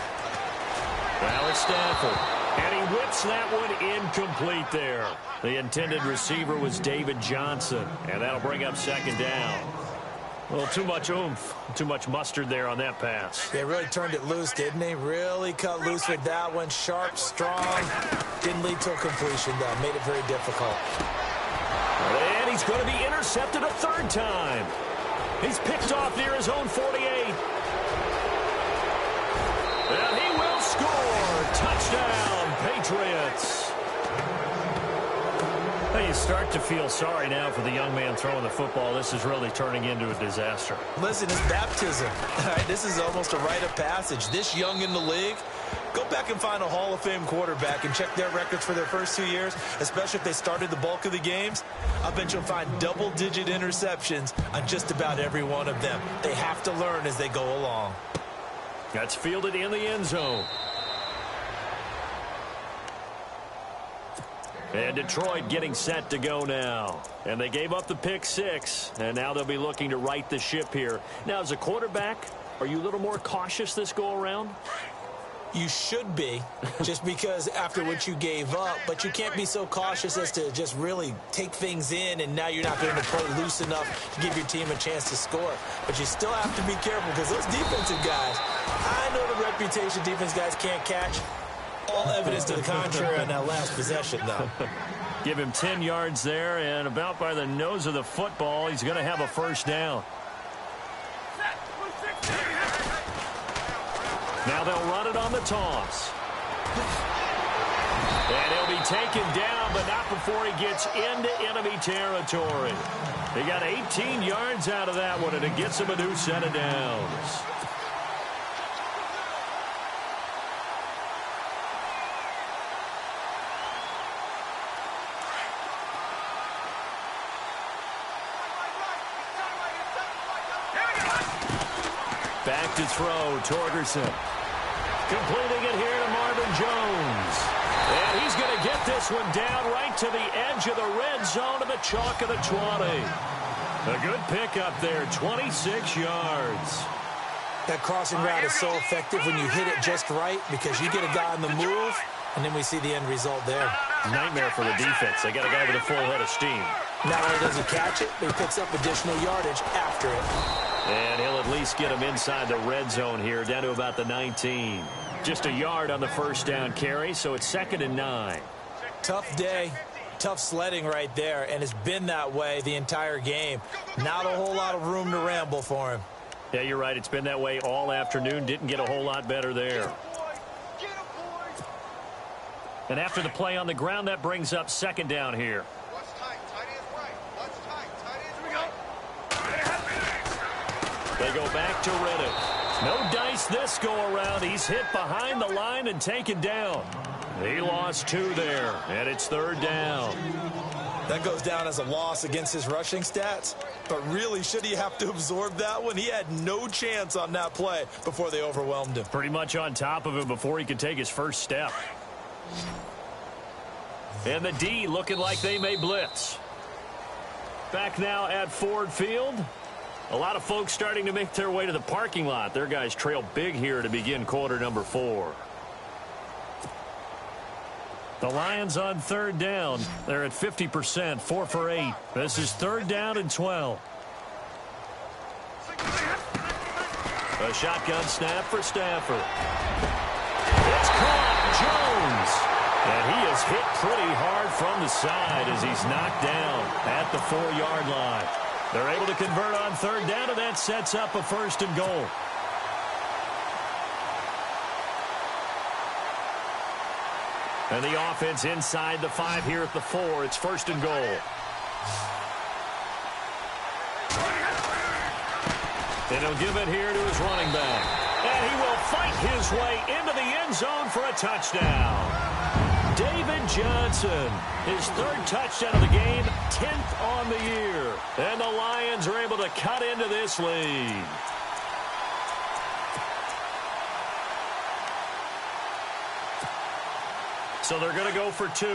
Well, it's Stafford, and he whips that one incomplete there. The intended receiver was David Johnson, and that'll bring up second down. Well, too much oomph, too much mustard there on that pass. They really turned it loose, didn't they? Really cut loose with that one. Sharp, strong. Didn't lead to a completion, though. Made it very difficult. And he's going to be intercepted a third time. He's picked off near his own 48. And he will score. Touchdown, Patriots. You start to feel sorry now for the young man throwing the football. This is really turning into a disaster. Listen, it's baptism. All right, this is almost a rite of passage. This young in the league, go back and find a Hall of Fame quarterback and check their records for their first 2 years, especially if they started the bulk of the games. I bet you'll find double-digit interceptions on just about every one of them. They have to learn as they go along. That's fielded in the end zone. And Detroit getting set to go now. And they gave up the pick 6, and now they'll be looking to right the ship here. Now, as a quarterback, are you a little more cautious this go-around? You should be, just because after what you gave up, but you can't be so cautious as to just really take things in, and now you're not going to play loose enough to give your team a chance to score. But you still have to be careful, because those defensive guys, I know the reputation defense guys can't catch. All evidence to the contrary on that last possession, though. Give him 10 yards there, and about by the nose of the football, he's going to have a first down. Now they'll run it on the toss. And he'll be taken down, but not before he gets into enemy territory. He got 18 yards out of that one, and it gets him a new set of downs. Back to throw, Torgerson. Completing it here to Marvin Jones. And he's going to get this one down right to the edge of the red zone of the chalk of the 20. A good pickup there, 26 yards. That crossing route is so effective when you hit it just right, because you get a guy on the move, and then we see the end result there. Nightmare for the defense. They got a guy with a full head of steam. Not only does he catch it, but he picks up additional yardage after it. And he'll at least get him inside the red zone here, down to about the 19. Just a yard on the first down carry, so it's 2nd and 9. Tough day, tough sledding right there, and it's been that way the entire game. Not a whole lot of room to ramble for him. Yeah, you're right. It's been that way all afternoon. Didn't get a whole lot better there. And after the play on the ground, that brings up 2nd down here. They go back to Riddick. No dice this go-around. He's hit behind the line and taken down. He lost 2 there, and it's 3rd down. That goes down as a loss against his rushing stats. But really, should he have to absorb that one? He had no chance on that play before they overwhelmed him. Pretty much on top of him before he could take his first step. And the D looking like they may blitz. Back now at Ford Field. A lot of folks starting to make their way to the parking lot. Their guys trail big here to begin quarter number 4. The Lions on 3rd down. They're at 50%, 4 for 8. This is 3rd down and 12. A shotgun snap for Stafford. It's caught, Jones. And he is hit pretty hard from the side as he's knocked down at the 4-yard line. They're able to convert on 3rd down, and that sets up a 1st and goal. And the offense inside the 5 here at the 4. It's 1st and goal. And he'll give it here to his running back. And he will fight his way into the end zone for a touchdown. David Johnson, his 3rd touchdown of the game, 10th on the year. And the Lions are able to cut into this lead. So they're going to go for 2.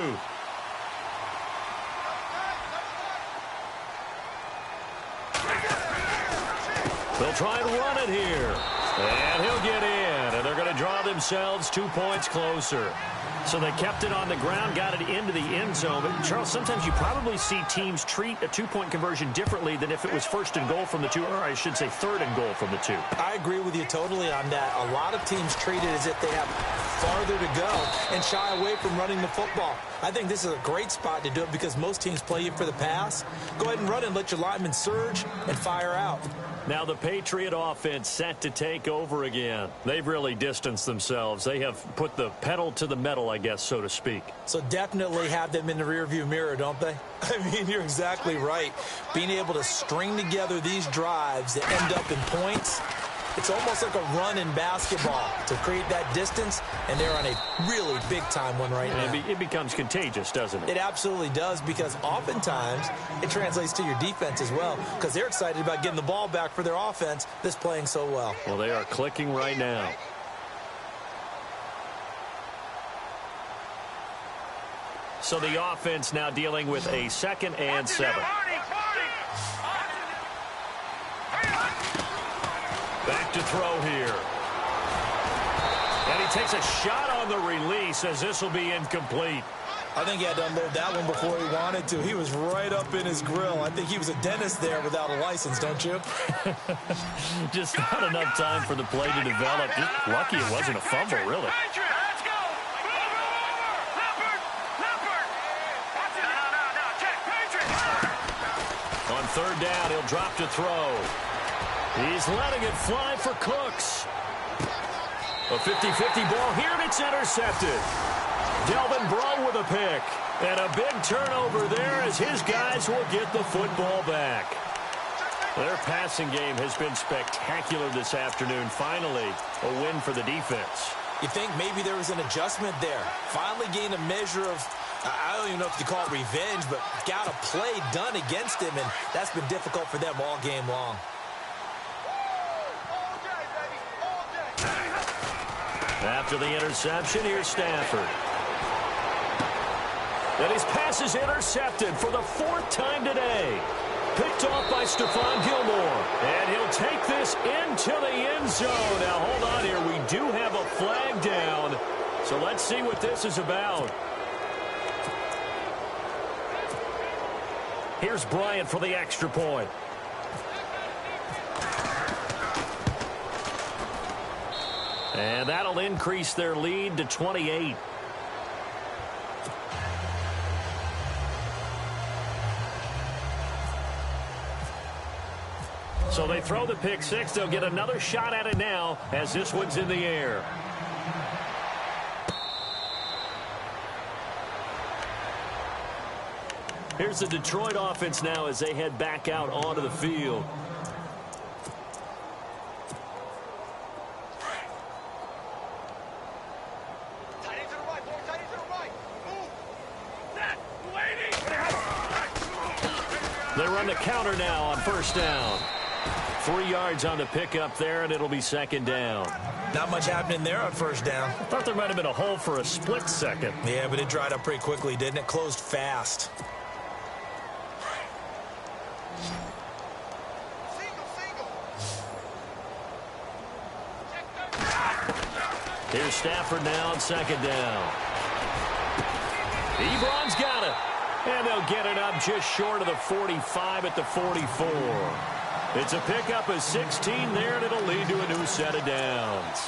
They'll try and run it here. And he'll get in. And they're going to draw themselves 2 points closer. So they kept it on the ground, got it into the end zone. But, Charles, sometimes you probably see teams treat a 2-point conversion differently than if it was 1st and goal from the 2, or I should say 3rd and goal from the 2. I agree with you totally on that. A lot of teams treat it as if they have farther to go and shy away from running the football. I think this is a great spot to do it because most teams play you for the pass. Go ahead and run and let your linemen surge and fire out. Now the Patriot offense set to take over again. They've really distanced themselves. They have put the pedal to the metal, I guess, so to speak. So definitely have them in the rearview mirror, don't they? I mean, you're exactly right. Being able to string together these drives that end up in points, it's almost like a run in basketball to create that distance, and they're on a really big-time one right now. It becomes contagious, doesn't it? It absolutely does, because oftentimes it translates to your defense as well, because they're excited about getting the ball back for their offense that's playing so well. Well, they are clicking right now. So the offense now dealing with a 2nd and 7. Back to throw here. And he takes a shot on the release as this will be incomplete. I think he had to unload that one before he wanted to. He was right up in his grill. I think he was a dentist there without a license, don't you? Just not enough time for the play to develop. Just lucky it wasn't a fumble, really. On 3rd down, he'll drop to throw. He's letting it fly for Cooks. A 50-50 ball here, and it's intercepted. Delvin Breaux with a pick. And a big turnover there as his guys will get the football back. Their passing game has been spectacular this afternoon. Finally, a win for the defense. You think maybe there was an adjustment there. Finally gained a measure of, I don't even know if you call it revenge, but got a play done against him, and that's been difficult for them all game long. After the interception, here's Stafford. And his pass is intercepted for the 4th time today. Picked off by Stephon Gilmore. And he'll take this into the end zone. Now, hold on here. We do have a flag down. So let's see what this is about. Here's Bryant for the extra point. And that'll increase their lead to 28. So they throw the pick 6. They'll get another shot at it now as this one's in the air. Here's the Detroit offense now as they head back out onto the field. They run the counter now on 1st down. 3 yards on the pickup there, and it'll be 2nd down. Not much happening there on 1st down. I thought there might have been a hole for a split second. Yeah, but it dried up pretty quickly, didn't it? Closed fast. Here's Stafford now on 2nd down. Ebron's got it. And they'll get it up just short of the 45 at the 44. It's a pickup of 16 there, and it'll lead to a new set of downs.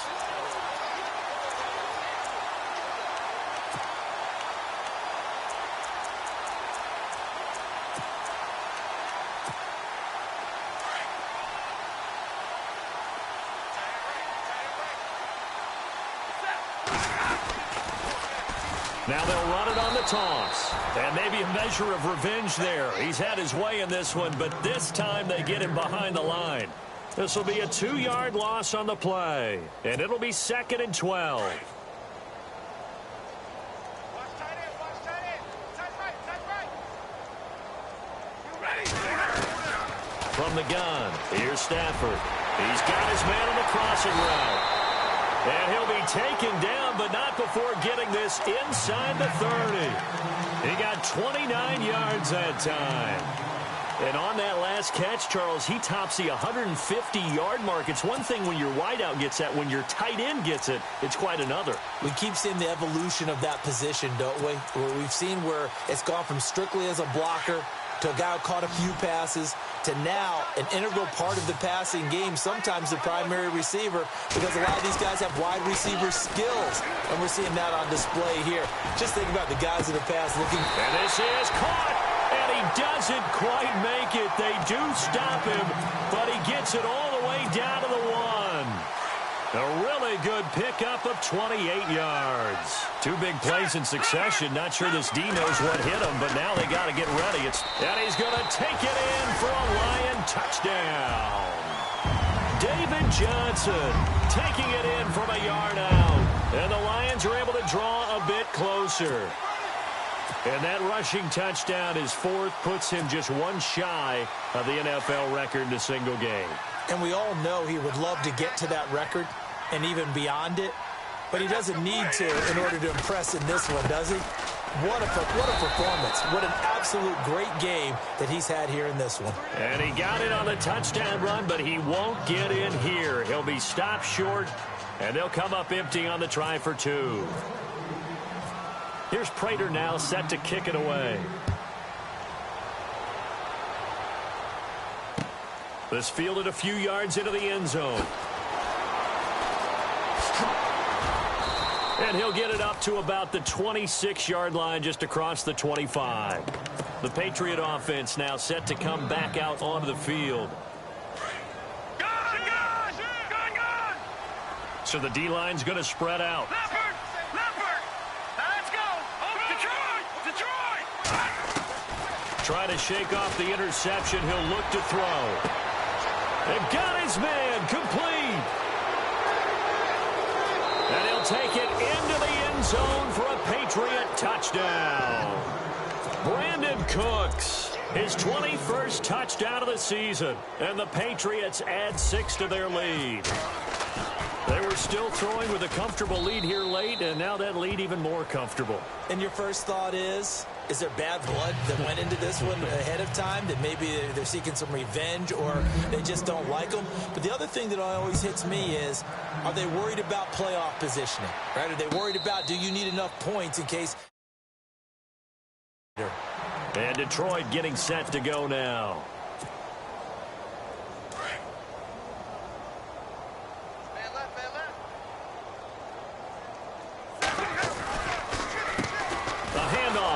Now they'll run it on the toss. And maybe a measure of revenge there. He's had his way in this one, but this time they get him behind the line. This will be a 2-yard loss on the play. And it'll be 2nd and 12. From the gun, here's Stafford. He's got his man on the crossing route. And he'll be taken down, but not before getting this inside the 30. He got 29 yards that time. And on that last catch, Charles, he tops the 150-yard mark. It's one thing when your wideout gets that. When your tight end gets it, it's quite another. We keep seeing the evolution of that position, don't we? Where we've seen where it's gone from strictly as a blocker to a guy who caught a few passes to now an integral part of the passing game, sometimes the primary receiver, because a lot of these guys have wide receiver skills, and we're seeing that on display here. Just think about the guys in the past looking. And this is caught, and he doesn't quite make it. They do stop him, but he gets it all the way down to the 1. A really good pickup of 28 yards. 2 big plays in succession. Not sure this D knows what hit him, but now they got to get ready. And he's going to take it in for a Lion touchdown. David Johnson taking it in from a yard out. And the Lions are able to draw a bit closer. And that rushing touchdown, his 4th, puts him just 1 shy of the NFL record in a single game. And we all know he would love to get to that record and even beyond it. But he doesn't need to in order to impress in this one, does he? What a performance. What an absolute great game that he's had here in this one. And he got it on the touchdown run, but he won't get in here. He'll be stopped short, and they'll come up empty on the try for 2. Here's Prater now set to kick it away. This fielded a few yards into the end zone. And he'll get it up to about the 26-yard line, just across the 25. The Patriot offense now set to come back out onto the field. So the D-line's going to spread out. Leopard! Now let's go! Oh, Detroit! Trying to shake off the interception. He'll look to throw. And got his man complete. And he'll take it into the end zone for a Patriot touchdown. Brandon Cooks, his 21st touchdown of the season. And the Patriots add 6 to their lead. They were still throwing with a comfortable lead here late, and now that lead even more comfortable. And your first thought is there bad blood that went into this one ahead of time, that maybe they're seeking some revenge or they just don't like them? But the other thing that always hits me is, are they worried about playoff positioning? Right? Are they worried about, do you need enough points in case? And Detroit getting set to go now.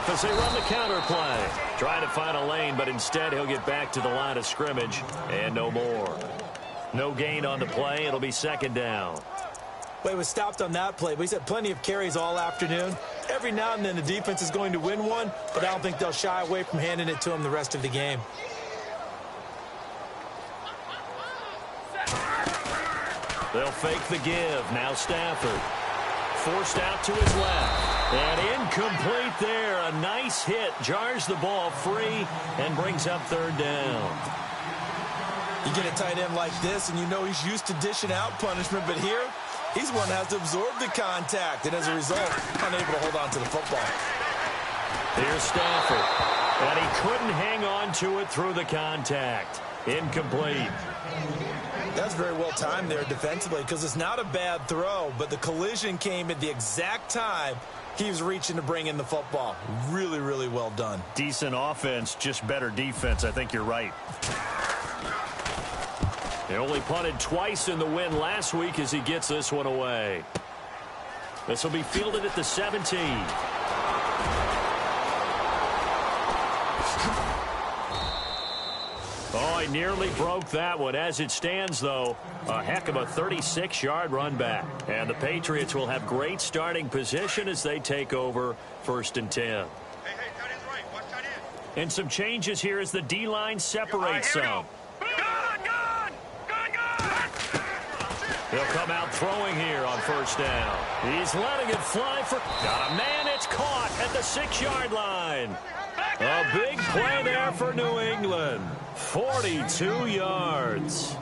As they run the counter play. Trying to find a lane, but instead he'll get back to the line of scrimmage and no more. No gain on the play. It'll be second down. Well, he was stopped on that play, but he's had plenty of carries all afternoon. Every now and then the defense is going to win one, but I don't think they'll shy away from handing it to him the rest of the game. They'll fake the give. Now Stafford. Forced out to his left. And incomplete there. A nice hit. Jars the ball free and brings up third down. You get a tight end like this, and you know he's used to dishing out punishment, but here, he's one that has to absorb the contact, and as a result, unable to hold on to the football. Here's Stafford. And he couldn't hang on to it through the contact. Incomplete. That's very well timed there defensively, because it's not a bad throw, but the collision came at the exact time he was reaching to bring in the football. Really, really well done. Decent offense, just better defense. I think you're right. They only punted twice in the win last week as he gets this one away. This will be fielded at the 17. Oh, he nearly broke that one. As it stands, though, a heck of a 36-yard run back. And the Patriots will have great starting position as they take over 1st and 10. Hey, tight end's right. Watch tight end. And some changes here as the D-line separates some. He'll come out throwing here on 1st down. He's letting it fly for... Got a man. It's caught at the 6-yard line. A big play there for New England. 42 yards.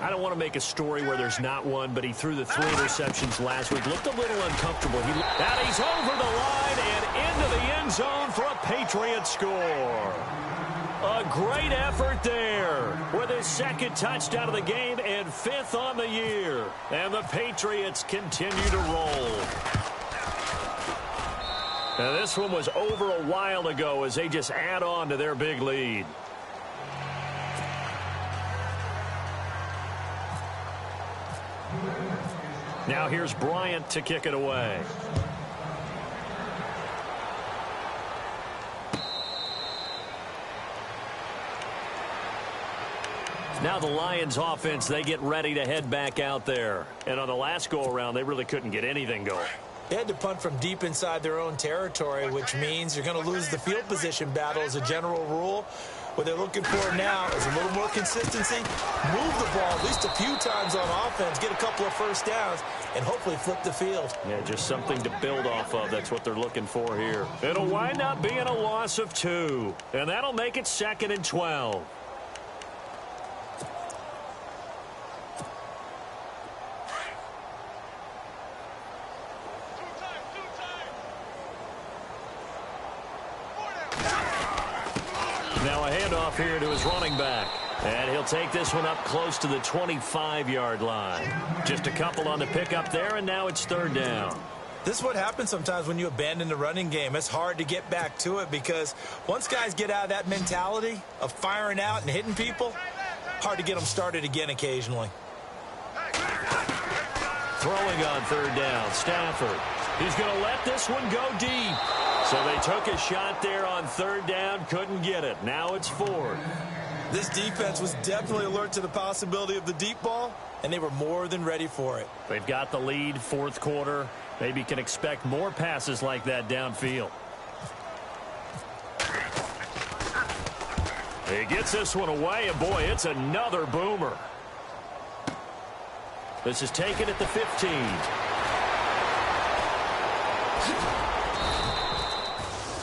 I don't want to make a story where there's not one, but he threw the 3 interceptions last week. Looked a little uncomfortable. And he's over the line and into the end zone for a Patriot score. A great effort there with his 2nd touchdown of the game and 5th on the year. And the Patriots continue to roll. Now this one was over a while ago as they just add on to their big lead. Now here's Bryant to kick it away. Now the Lions offense, they get ready to head back out there. And on the last go-around, they really couldn't get anything going. They had to punt from deep inside their own territory, which means you're going to lose the field position battle as a general rule. What they're looking for now is a little more consistency, move the ball at least a few times on offense, get a couple of first downs, and hopefully flip the field. Yeah, just something to build off of. That's what they're looking for here. It'll wind up being a loss of 2, and that'll make it 2nd and 12. Now a handoff here to his running back. And he'll take this one up close to the 25-yard line. Just a couple on the pickup there, and now it's third down. This is what happens sometimes when you abandon the running game. It's hard to get back to it because once guys get out of that mentality of firing out and hitting people, hard to get them started again occasionally. Throwing on third down, Stafford. He's going to let this one go deep. So they took a shot there on third down, couldn't get it. Now it's fourth. This defense was definitely alert to the possibility of the deep ball, and they were more than ready for it. They've got the lead, fourth quarter. Maybe can expect more passes like that downfield. He gets this one away, and boy, it's another boomer. This is taken at the 15.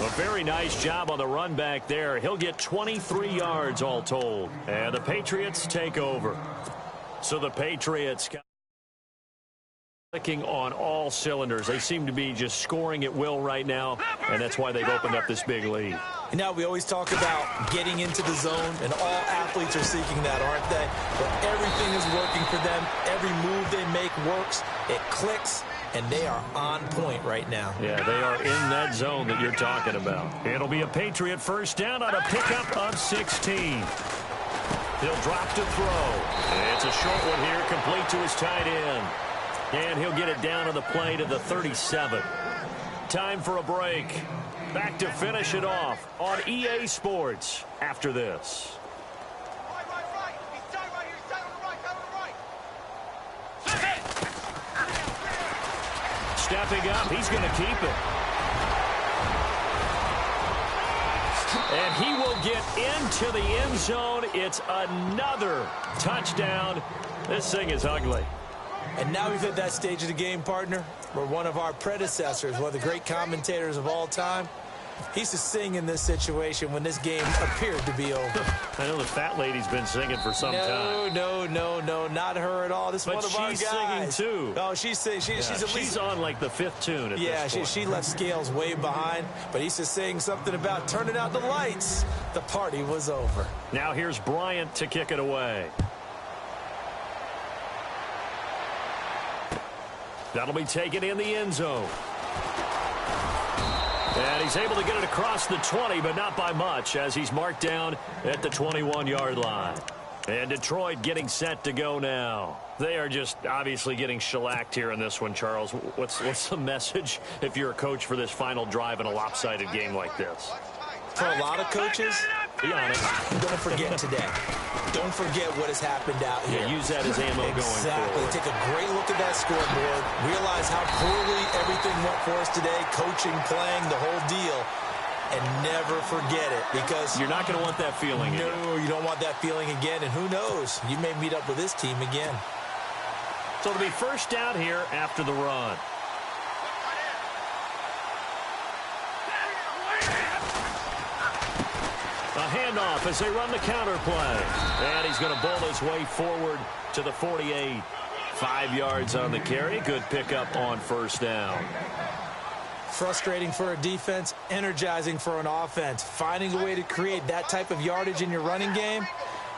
A very nice job on the run back there. He'll get 23 yards all told. And the Patriots take over. So the Patriots clicking on all cylinders. They seem to be just scoring at will right now, and that's why they've opened up this big lead. And now we always talk about getting into the zone, and all athletes are seeking that, aren't they? But everything is working for them. Every move they make works. It clicks. And they are on point right now. Yeah, they are in that zone that you're talking about. It'll be a Patriot first down on a pickup of 16. He'll drop to throw. It's a short one here, complete to his tight end. And he'll get it down on the play to the 37. Time for a break. Back to finish it off on EA Sports after this. Stepping up, he's going to keep it. And he will get into the end zone. It's another touchdown. This thing is ugly. And now we've hit that stage of the game, partner, where one of our predecessors, one of the great commentators of all time, he used to sing in this situation when this game appeared to be over. I know the fat lady's been singing for some time. No, not her at all. This is one of our guys. But she's singing too. Oh, she's singing. She's on like the fifth tune at this point. She left Scales way behind, but he used to sing something about turning out the lights. The party was over. Now here's Bryant to kick it away. That'll be taken in the end zone. And he's able to get it across the 20, but not by much, as he's marked down at the 21-yard line. And Detroit getting set to go now. They are just obviously getting shellacked here in this one, Charles. What's the message if you're a coach for this final drive in a lopsided game like this? For a lot of coaches, be honest, don't forget today. Don't forget what has happened out here. Yeah, use that as ammo going forward. Exactly. Take a great look at that scoreboard. Realize how poorly everything went for us today. Coaching, playing, the whole deal. And never forget it, because you're not going to want that feeling again. No, you don't want that feeling again. And who knows? You may meet up with this team again. So it'll be first down here after the run. A handoff as they run the counter play. And he's going to bowl his way forward to the 48. 5 yards on the carry. Good pickup on first down. Frustrating for a defense, energizing for an offense. Finding a way to create that type of yardage in your running game,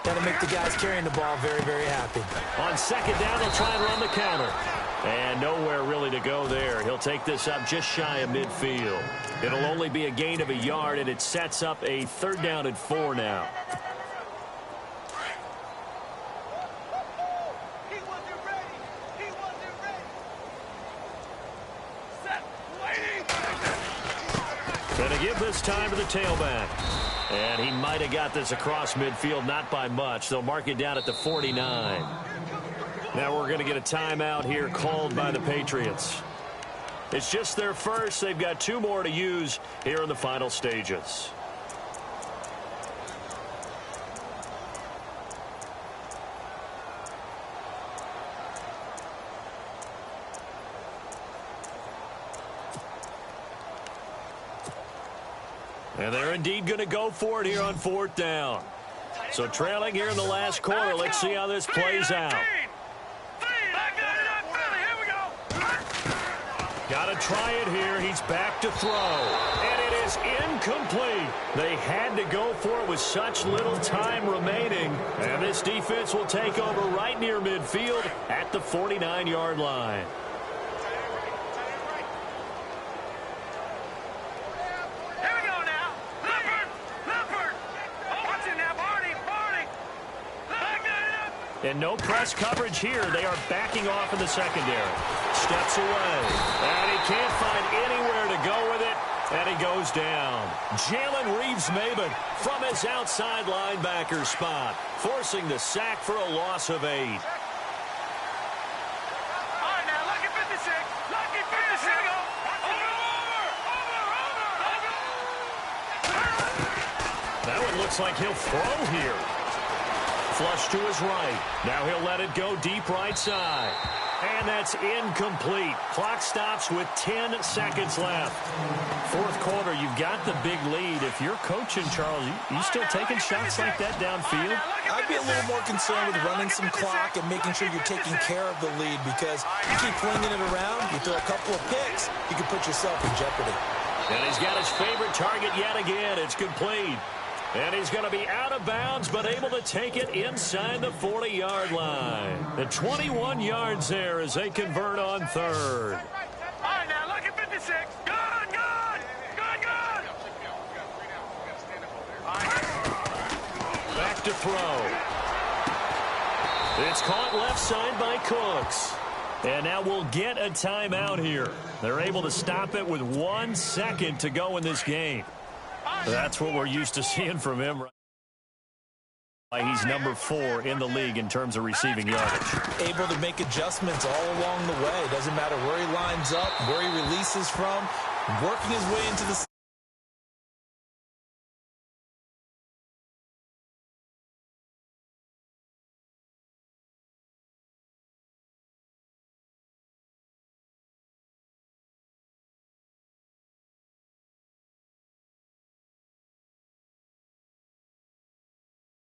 that'll make the guys carrying the ball very, very happy. On second down, they'll try and run the counter. And nowhere really to go there. He'll take this up just shy of midfield. It'll only be a gain of a yard, and it sets up a third down and 4 now. Gonna give this time to the tailback. And he might have got this across midfield, not by much. They'll mark it down at the 49. Now we're going to get a timeout here called by the Patriots. It's just their first. They've got 2 more to use here in the final stages. And they're indeed going to go for it here on fourth down. So trailing here in the last quarter. Let's see how this plays out. Got to try it here. He's back to throw. And it is incomplete. They had to go for it with such little time remaining. And this defense will take over right near midfield at the 49-yard line. Here we go now. Leopard. Oh, watch it now, Barney. And no press coverage here. They are backing off in the secondary. Steps away. And he can't find anywhere to go with it. And he goes down. Jalen Reeves-Maybin from his outside linebacker spot, forcing the sack for a loss of 8. All right, now, lucky 56. Lucky 56. Here we go. Over. That one looks like he'll throw here. Flush to his right. Now he'll let it go deep right side. And that's incomplete. Clock stops with 10 seconds left. Fourth quarter, you've got the big lead. If you're coaching, Charles, you still taking shots like that downfield? I'd be a little more concerned with running some clock and making sure you're taking care of the lead, because you keep flinging it around, you throw a couple of picks, you can put yourself in jeopardy. And he's got his favorite target yet again. It's complete. And he's going to be out of bounds, but able to take it inside the 40-yard line. The 21 yards there as they convert on third. All right, now, lucky 56. Good. Back to throw. It's caught left side by Cooks. And now we'll get a timeout here. They're able to stop it with 1 second to go in this game. That's what we're used to seeing from him. He's number 4 in the league in terms of receiving yardage. Able to make adjustments all along the way. Doesn't matter where he lines up, where he releases from, working his way into the